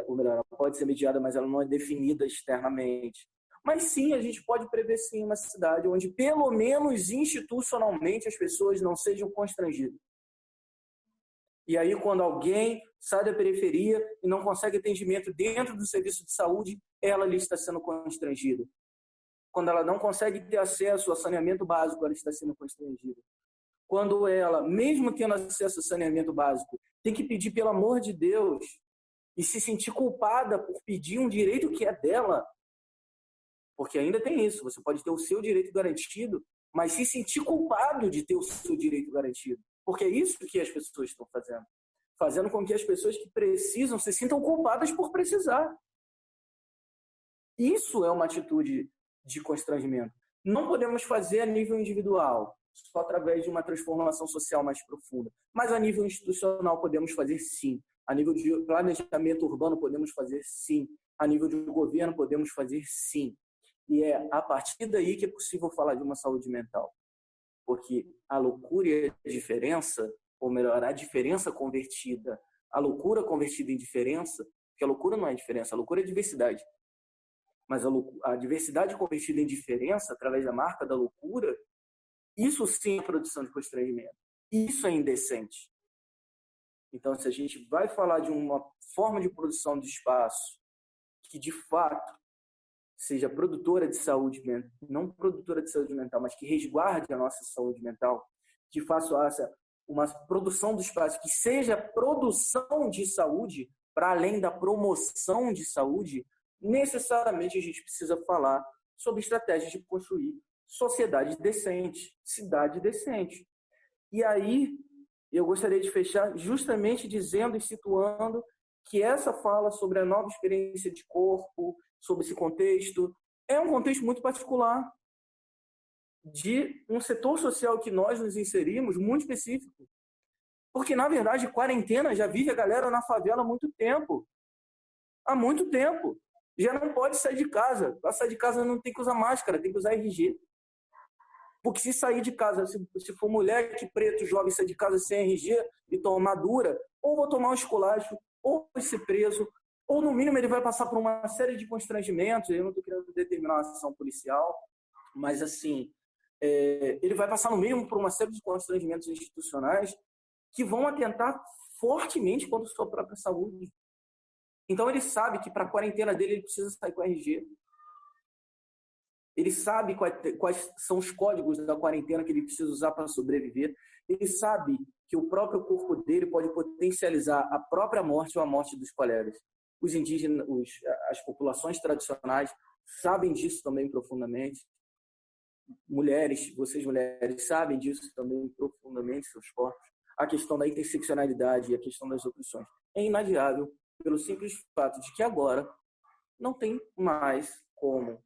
ou melhor, ela pode ser mediada, mas ela não é definida externamente. Mas sim, a gente pode prever sim uma cidade onde, pelo menos institucionalmente, as pessoas não sejam constrangidas. E aí, quando alguém sai da periferia e não consegue atendimento dentro do serviço de saúde, ela ali está sendo constrangida. Quando ela não consegue ter acesso a saneamento básico, ela está sendo constrangida. Quando ela, mesmo tendo acesso a saneamento básico, tem que pedir pelo amor de Deus e se sentir culpada por pedir um direito que é dela, porque ainda tem isso, você pode ter o seu direito garantido, mas se sentir culpado de ter o seu direito garantido. Porque é isso que as pessoas estão fazendo. Fazendo com que as pessoas que precisam se sintam culpadas por precisar. Isso é uma atitude de constrangimento. Não podemos fazer a nível individual, só através de uma transformação social mais profunda. Mas a nível institucional podemos fazer sim. A nível de planejamento urbano podemos fazer sim. A nível de governo podemos fazer sim. E é a partir daí que é possível falar de uma saúde mental. Porque a loucura e a diferença, ou melhor, a diferença convertida, a loucura convertida em diferença, porque a loucura não é diferença, a loucura é diversidade. Mas a diversidade convertida em diferença, através da marca da loucura, isso sim é produção de constrangimento. Isso é indecente. Então, se a gente vai falar de uma forma de produção de espaço que, de fato, seja produtora de saúde mental, não produtora de saúde mental, mas que resguarde a nossa saúde mental, que faça uma produção do espaço que seja produção de saúde, para além da promoção de saúde, necessariamente a gente precisa falar sobre estratégias de construir sociedade decente, cidade decente. E aí eu gostaria de fechar justamente dizendo e situando que essa fala sobre a nova experiência de corpo, sobre esse contexto, é um contexto muito particular de um setor social que nós nos inserimos, muito específico. Porque, na verdade, quarentena já vive a galera na favela há muito tempo. Há muito tempo. Já não pode sair de casa. Para sair de casa não tem que usar máscara, tem que usar RG. Porque se sair de casa, se for mulher que preto jovem sair de casa sem RG e tomar dura, ou vou tomar um esculacho, ou vai ser preso, ou no mínimo ele vai passar por uma série de constrangimentos. Eu não estou querendo determinar uma ação policial, mas assim, ele vai passar no mínimo por uma série de constrangimentos institucionais que vão atentar fortemente contra a sua própria saúde. Então ele sabe que para a quarentena dele ele precisa sair com RG. Ele sabe quais são os códigos da quarentena que ele precisa usar para sobreviver. Ele sabe que o próprio corpo dele pode potencializar a própria morte ou a morte dos colegas. Os indígenas, as populações tradicionais sabem disso também profundamente. Vocês mulheres sabem disso também profundamente, seus corpos. A questão da interseccionalidade e a questão das opressões é inadiável pelo simples fato de que agora não tem mais como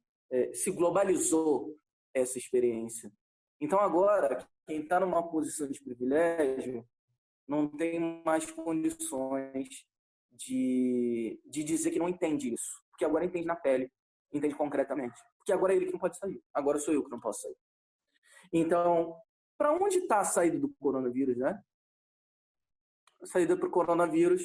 se globalizou essa experiência. Então agora, quem está numa posição de privilégio não tem mais condições de dizer que não entende isso. Porque agora entende na pele, entende concretamente. Porque agora é ele que não pode sair. Agora sou eu que não posso sair. Então, para onde está a saída do coronavírus, né? A saída para o coronavírus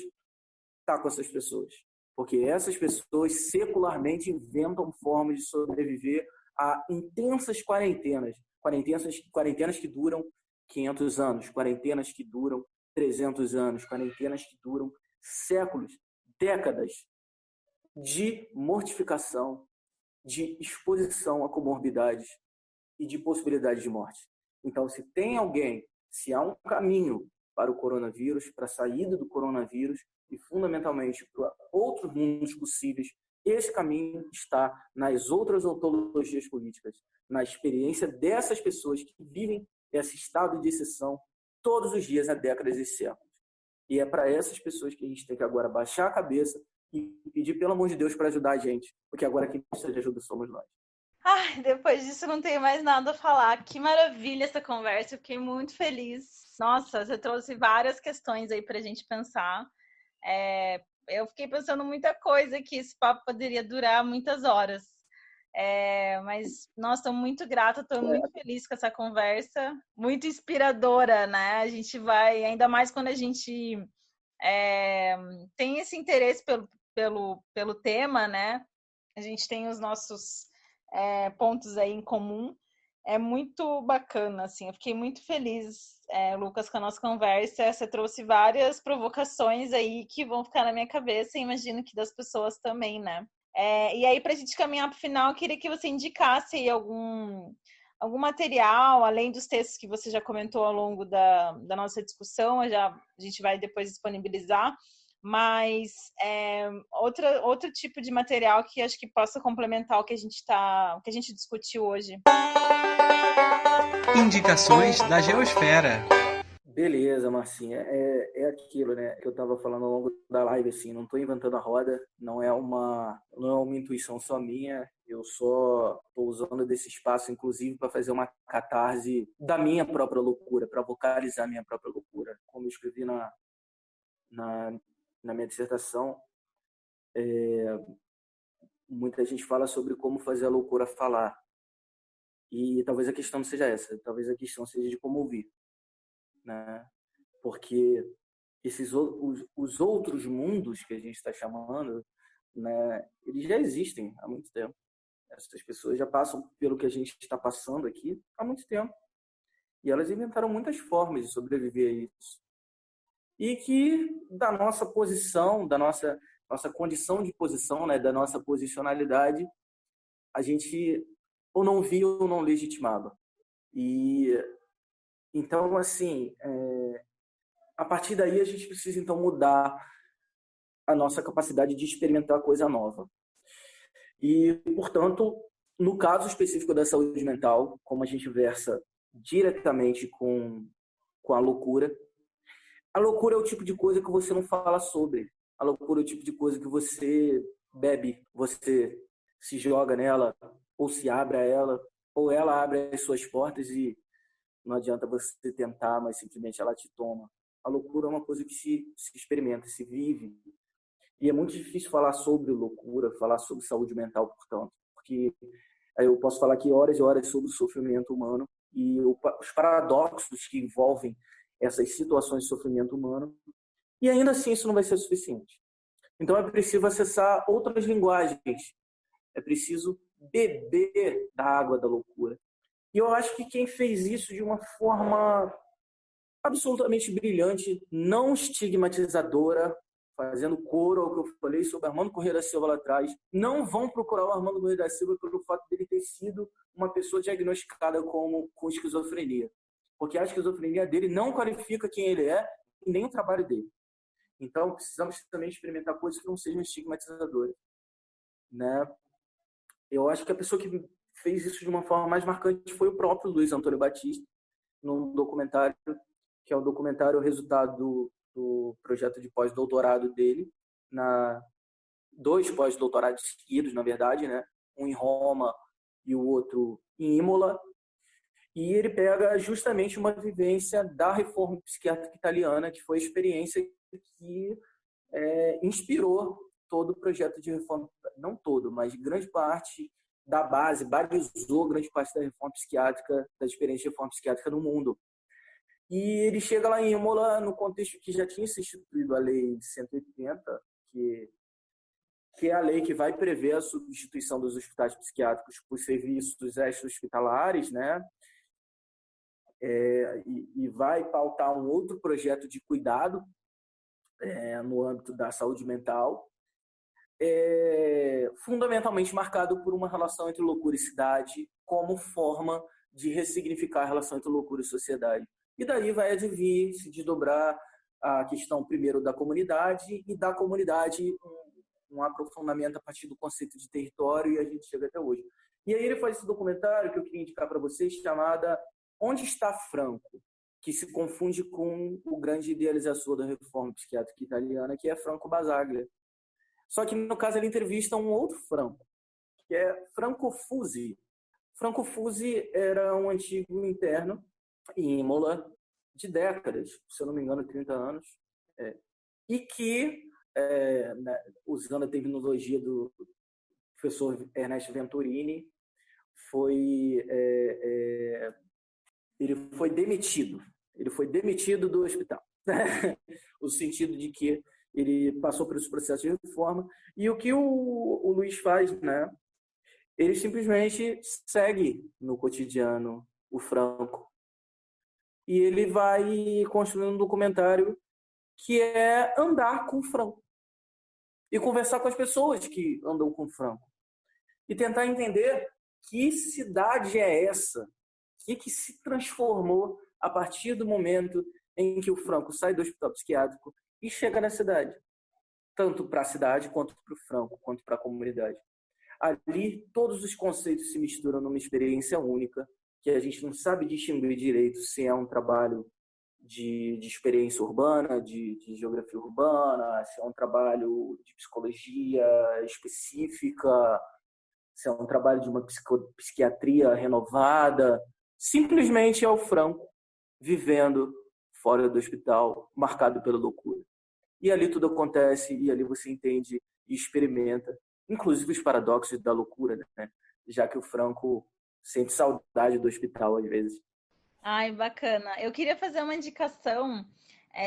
está com essas pessoas. Porque essas pessoas secularmente inventam formas de sobreviver a intensas quarentenas. Quarentenas que duram 500 anos, quarentenas que duram 300 anos, quarentenas que duram séculos, décadas de mortificação, de exposição a comorbidades e de possibilidade de morte. Então, se há um caminho para o coronavírus, para a saída do coronavírus, e fundamentalmente para outros mundos possíveis, esse caminho está nas outras ontologias políticas, na experiência dessas pessoas que vivem esse estado de exceção todos os dias há décadas e séculos. E é para essas pessoas que a gente tem que agora baixar a cabeça e pedir, pelo amor de Deus, para ajudar a gente, porque agora quem precisa de ajuda somos nós. Ai, depois disso não tenho mais nada a falar. Que maravilha essa conversa, eu fiquei muito feliz. Nossa, você trouxe várias questões aí para a gente pensar. Eu fiquei pensando muita coisa que esse papo poderia durar muitas horas. Mas, nossa, estou muito grata, estou muito feliz com essa conversa, muito inspiradora, né? A gente vai, ainda mais quando a gente tem esse interesse pelo tema, né? A gente tem os nossos pontos aí em comum. É muito bacana, assim, eu fiquei muito feliz, Lucas, com a nossa conversa. Você trouxe várias provocações aí que vão ficar na minha cabeça e imagino que das pessoas também, né? E aí, para a gente caminhar para o final, eu queria que você indicasse aí algum material, além dos textos que você já comentou ao longo da nossa discussão, a gente vai depois disponibilizar, mas outro tipo de material que acho que possa complementar o que a gente discutiu hoje. Indicações da Geosfera. Beleza, Marcinha. É aquilo, né, que eu estava falando ao longo da live, assim, não estou inventando a roda, não é uma intuição só minha, eu só estou usando desse espaço, inclusive, para fazer uma catarse da minha própria loucura, para vocalizar a minha própria loucura. Como eu escrevi na minha dissertação, muita gente fala sobre como fazer a loucura falar. E talvez a questão não seja essa, talvez a questão seja de como ouvir, né? Porque os outros mundos que a gente está chamando, né, eles já existem há muito tempo. Essas pessoas já passam pelo que a gente está passando aqui há muito tempo. E elas inventaram muitas formas de sobreviver a isso. E que da nossa posição, da nossa condição de posição, né, da nossa posicionalidade, a gente ou não via ou não legitimava. E então, assim, a partir daí a gente precisa então mudar a nossa capacidade de experimentar coisa nova. E, portanto, no caso específico da saúde mental, como a gente versa diretamente com a loucura, A loucura é o tipo de coisa que você não fala sobre. A loucura é o tipo de coisa que você bebe, você se joga nela, ou se abre a ela, ou ela abre as suas portas e não adianta você tentar, mas simplesmente ela te toma. A loucura é uma coisa que se experimenta, se vive. E é muito difícil falar sobre loucura, falar sobre saúde mental, portanto, porque eu posso falar aqui horas e horas sobre o sofrimento humano e os paradoxos que envolvem essas situações de sofrimento humano, e ainda assim isso não vai ser suficiente. Então é preciso acessar outras linguagens, é preciso beber da água da loucura. E eu acho que quem fez isso de uma forma absolutamente brilhante, não estigmatizadora, fazendo coro ao que eu falei sobre Armando Corrêa da Silva lá atrás, não vão procurar o Armando Corrêa da Silva pelo fato dele ter sido uma pessoa diagnosticada com esquizofrenia. Porque a esquizofrenia dele não qualifica quem ele é e nem o trabalho dele. Então, precisamos também experimentar coisas que não sejam estigmatizadoras, né? Eu acho que a pessoa que fez isso de uma forma mais marcante foi o próprio Luiz Antônio Batista, num documentário, que é o documentário resultado do projeto de pós-doutorado dele, dois pós-doutorados seguidos, na verdade, né? Um em Roma e o outro em Imola. E ele pega justamente uma vivência da reforma psiquiátrica italiana, que foi a experiência que inspirou todo o projeto de reforma, não todo, mas grande parte da base, balizou grande parte da reforma psiquiátrica, da experiência de reforma psiquiátrica no mundo. E ele chega lá em Imola no contexto que já tinha se instituído a Lei 180, que é a lei que vai prever a substituição dos hospitais psiquiátricos por serviços extra-hospitalares, né? E vai pautar um outro projeto de cuidado no âmbito da saúde mental, fundamentalmente marcado por uma relação entre loucura e cidade como forma de ressignificar a relação entre loucura e sociedade. E daí vai advir, se desdobrar a questão primeiro da comunidade e da comunidade um aprofundamento a partir do conceito de território, e a gente chega até hoje. E aí ele faz esse documentário que eu queria indicar para vocês, chamada Onde está Franco?, que se confunde com o grande idealizador da reforma psiquiátrica italiana, que é Franco Basaglia. Só que, no caso, ele entrevista um outro Franco, que é Franco Fusi. Franco Fusi era um antigo interno em Imola de décadas, se eu não me engano, 30 anos, e que, usando a terminologia do professor Ernesto Venturini, ele foi demitido. Ele foi demitido do hospital. O sentido de que ele passou por esse processo de reforma. E o que o Luiz faz, né? Ele simplesmente segue no cotidiano o Franco. E ele vai construindo um documentário que é andar com o Franco. E conversar com as pessoas que andam com o Franco. E tentar entender que cidade é essa? O que se transformou a partir do momento em que o Franco sai do hospital psiquiátrico e chega na cidade, tanto para a cidade, quanto para o Franco, quanto para a comunidade. Ali, todos os conceitos se misturam numa experiência única, que a gente não sabe distinguir direito se é um trabalho de experiência urbana, de geografia urbana, se é um trabalho de psicologia específica, se é um trabalho de uma psiquiatria renovada. Simplesmente é o Franco vivendo fora do hospital, marcado pela loucura. E ali tudo acontece, e ali você entende e experimenta, inclusive os paradoxos da loucura, né? Já que o Franco sente saudade do hospital às vezes. Ai, bacana. Eu queria fazer uma indicação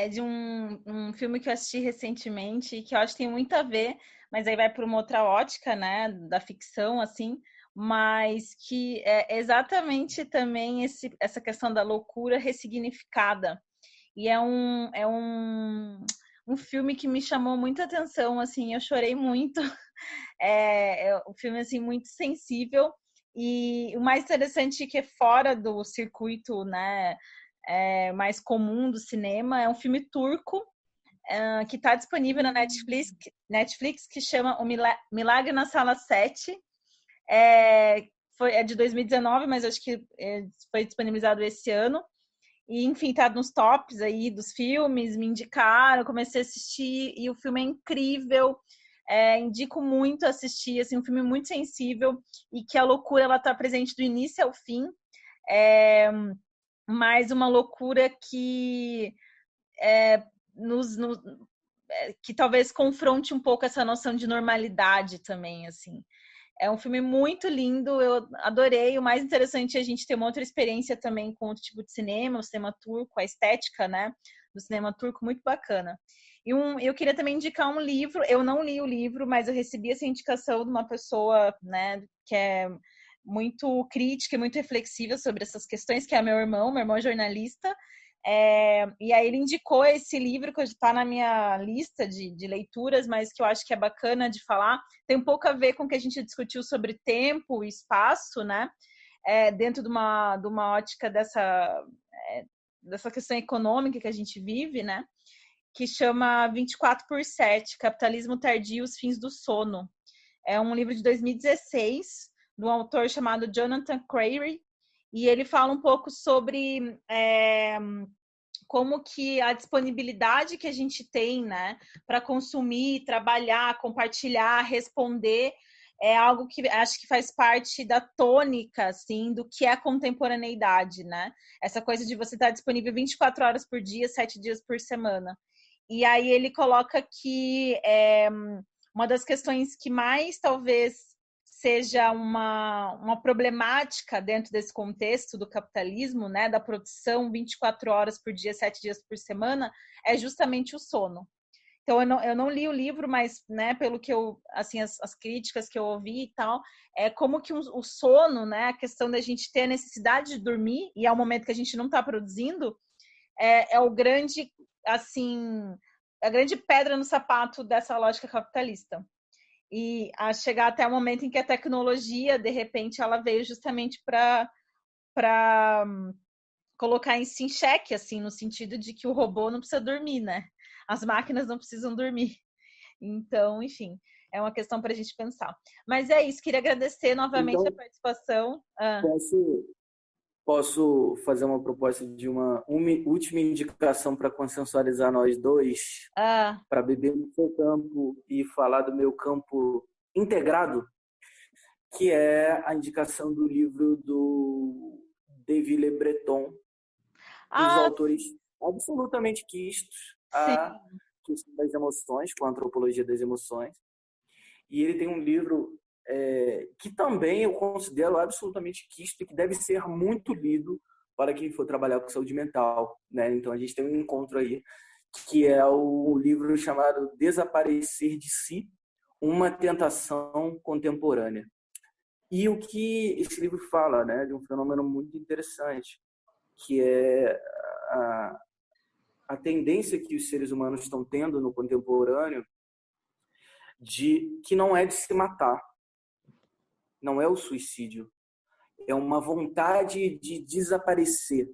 de um filme que eu assisti recentemente, que eu acho que tem muito a ver, mas aí vai por uma outra ótica, né, da ficção, assim, mas que é exatamente também essa questão da loucura ressignificada. E é um filme que me chamou muita atenção, assim, eu chorei muito. É um filme, assim, muito sensível. E o mais interessante é que é fora do circuito, né, mais comum do cinema. É um filme turco, que está disponível na Netflix, que chama O Milagre na Sala 7. É de 2019, mas acho que foi disponibilizado esse ano. E, enfim, tá nos tops aí dos filmes, me indicaram, comecei a assistir e o filme é incrível. Indico muito assistir, assim, um filme muito sensível e que a loucura ela tá presente do início ao fim. Mas uma loucura que nos, nos, que talvez confronte um pouco essa noção de normalidade também, assim. É um filme muito lindo, eu adorei. O mais interessante é a gente ter uma outra experiência também com outro tipo de cinema, o cinema turco, a estética, né, do cinema turco, muito bacana. E eu queria também indicar um livro, eu não li o livro, mas eu recebi essa indicação de uma pessoa, né, que é muito crítica e muito reflexiva sobre essas questões, que é meu irmão é jornalista, e aí ele indicou esse livro que está na minha lista de leituras, mas que eu acho que é bacana de falar. Tem um pouco a ver com o que a gente discutiu sobre tempo e espaço, né? Dentro de uma ótica dessa questão econômica que a gente vive, né? Que chama 24/7, Capitalismo Tardio e os Fins do Sono. É um livro de 2016, de um autor chamado Jonathan Crary, e ele fala um pouco sobre como que a disponibilidade que a gente tem, né, para consumir, trabalhar, compartilhar, responder, é algo que acho que faz parte da tônica, assim, do que é a contemporaneidade, né? Essa coisa de você estar disponível 24 horas por dia, 7 dias por semana. E aí ele coloca que uma das questões que mais talvez seja uma problemática dentro desse contexto do capitalismo, né, da produção 24 horas por dia, 7 dias por semana, é justamente o sono. Então, eu não li o livro, mas, né, pelo que assim, as críticas que eu ouvi e tal, é como que o sono, né, a questão da gente ter a necessidade de dormir, e é o momento que a gente não está produzindo, é o grande, assim, a grande pedra no sapato dessa lógica capitalista. E a chegar até o momento em que a tecnologia, de repente, ela veio justamente para colocar isso em xeque, assim, no sentido de que o robô não precisa dormir, né? As máquinas não precisam dormir. Então, enfim, é uma questão para a gente pensar. Mas é isso, queria agradecer novamente a Então, participação. posso fazer uma proposta de uma última indicação para consensualizar nós dois, para beber no seu campo e falar do meu campo integrado, que é a indicação do livro do David Le Breton, dos autores absolutamente quistos a questão das emoções, com a antropologia das emoções. E ele tem um livro que também eu considero absolutamente quisto e que deve ser muito lido para quem for trabalhar com saúde mental, né? Então a gente tem um encontro aí, que é o livro chamado Desaparecer de Si, uma tentação contemporânea. E o que esse livro fala, né, de um fenômeno muito interessante, que é a tendência que os seres humanos estão tendo no contemporâneo que não é de se matar, não é o suicídio, é uma vontade de desaparecer,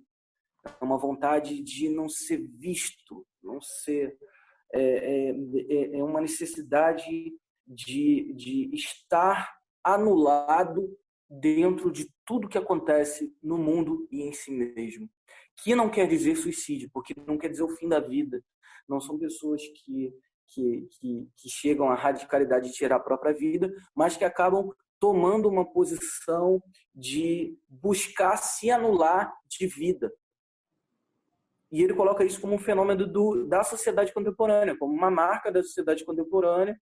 é uma vontade de não ser visto, não ser, é uma necessidade de estar anulado dentro de tudo que acontece no mundo e em si mesmo. Que não quer dizer suicídio, porque não quer dizer o fim da vida. Não são pessoas que chegam à radicalidade de tirar a própria vida, mas que acabam tomando uma posição de buscar se anular de vida. E ele coloca isso como um fenômeno da sociedade contemporânea, como uma marca da sociedade contemporânea,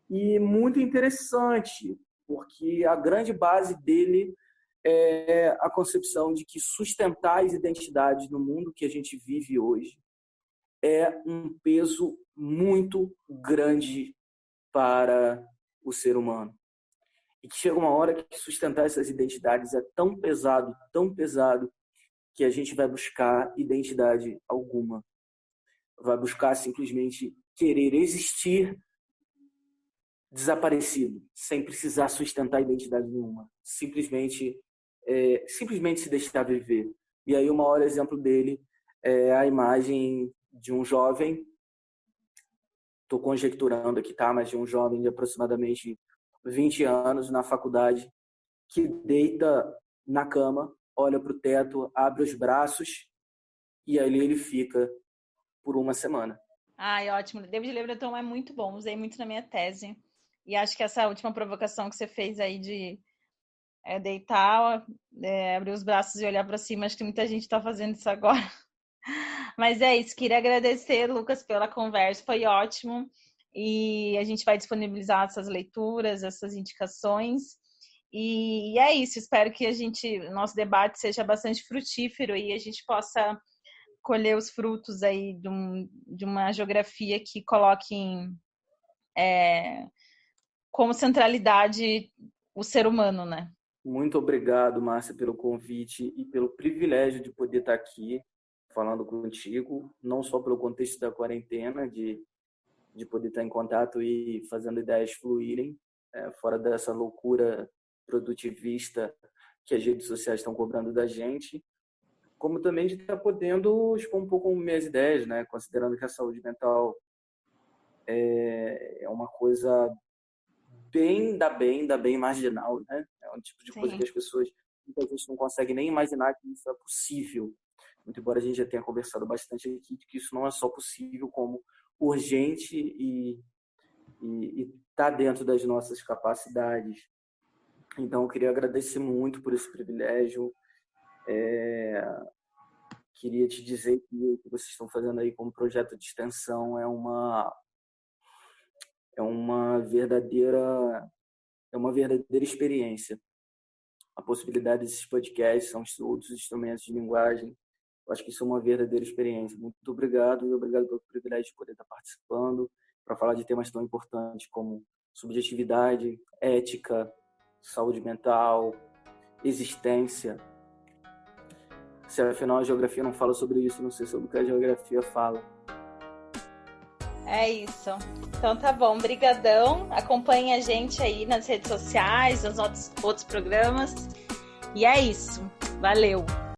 e muito interessante, porque a grande base dele é a concepção de que sustentar as identidades no mundo que a gente vive hoje é um peso muito grande para o ser humano. E que chega uma hora que sustentar essas identidades é tão pesado, que a gente vai buscar identidade alguma. Vai buscar simplesmente querer existir desaparecido, sem precisar sustentar identidade nenhuma. Simplesmente se deixar viver. E aí o maior exemplo dele é a imagem de um jovem, estou conjecturando aqui, tá? Mas de um jovem de aproximadamente 20 anos na faculdade, que deita na cama, olha para o teto, abre os braços e ali ele fica por uma semana. Ai, ótimo. David Lebreton é muito bom, usei muito na minha tese. E acho que essa última provocação que você fez aí de deitar, abrir os braços e olhar para cima, acho que muita gente está fazendo isso agora. Mas é isso, queria agradecer, Lucas, pela conversa, foi ótimo. E a gente vai disponibilizar essas leituras, essas indicações. E é isso, espero que nosso debate seja bastante frutífero e a gente possa colher os frutos aí de uma geografia que coloque como centralidade o ser humano, né? Muito obrigado, Márcia, pelo convite e pelo privilégio de poder estar aqui falando contigo, não só pelo contexto da quarentena, de poder estar em contato e fazendo ideias fluírem, fora dessa loucura produtivista que as redes sociais estão cobrando da gente, como também de estar podendo expor um pouco minhas ideias, né? Considerando que a saúde mental é uma coisa bem marginal, né? É um tipo de coisa que as pessoas muitas vezes não conseguem nem imaginar que isso é possível. Muito embora a gente já tenha conversado bastante aqui de que isso não é só possível, como urgente e está dentro das nossas capacidades. Então, eu queria agradecer muito por esse privilégio. Queria te dizer que o que vocês estão fazendo aí como projeto de extensão é uma verdadeira experiência. A possibilidade desses podcasts são outros instrumentos de linguagem. Eu acho que isso é uma verdadeira experiência. Muito obrigado e obrigado pelo privilégio de poder estar participando para falar de temas tão importantes como subjetividade, ética, saúde mental, existência. Se afinal a geografia não fala sobre isso, não sei sobre o que a geografia fala. É isso. Então tá bom, brigadão. Acompanhe a gente aí nas redes sociais, nos outros programas. E é isso. Valeu!